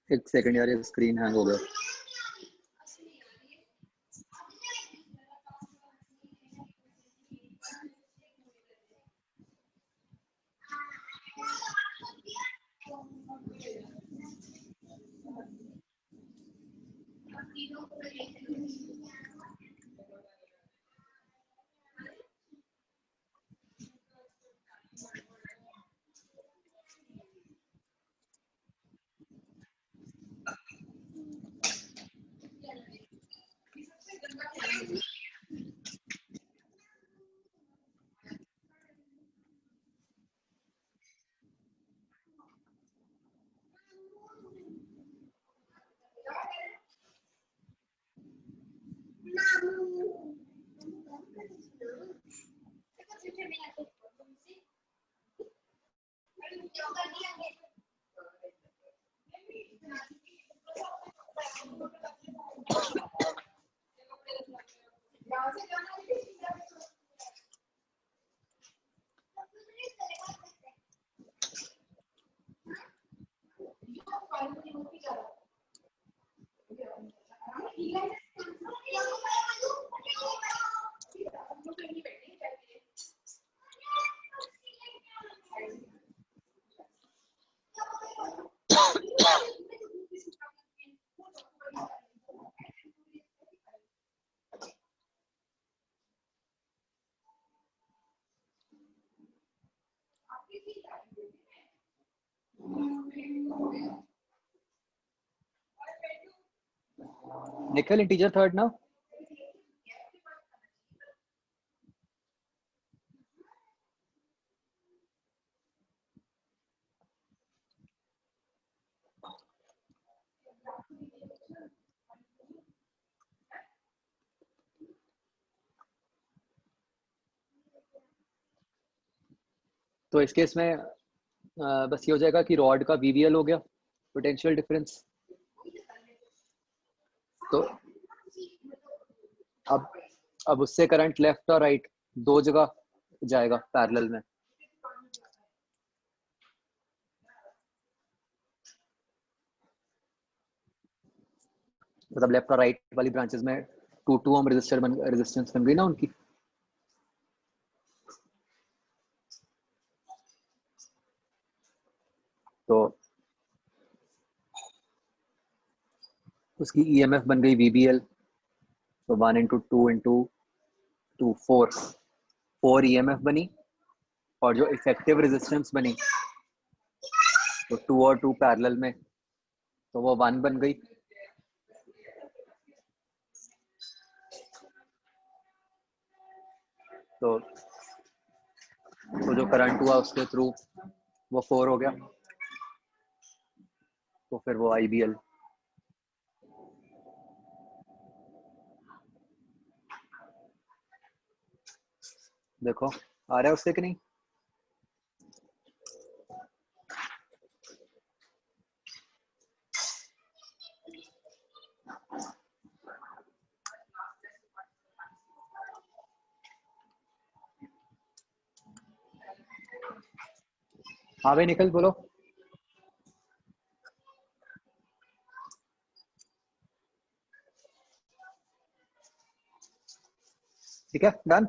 एक सेकंड यार, ये स्क्रीन हैंग हो गया। निखिल इंटीजर थर्ड ना? तो इस केस में बस ये हो जाएगा कि रॉड का VBL हो गया, पोटेंशियल डिफरेंस। तो अब उससे करंट लेफ्ट और राइट दो जगह जाएगा पैरेलल में। मतलब लेफ्ट और राइट वाली ब्रांचेस में 2 ओम रेजिस्टेंस बन गई ना उनकी। तो उसकी EMF बन गई VBL, तो 1 × 2 × 2 4 EMF बनी, और जो इफेक्टिव रेजिस्टेंस बनी तो 2 और 2 पैरेलल में, तो वो 1 बन गई। तो जो करंट हुआ उसके थ्रू वो 4 हो गया, तो फिर वो IBL। देखो आ रहा है उससे कि नहीं? हाँ भाई निखिल बोलो। ठीक है डन।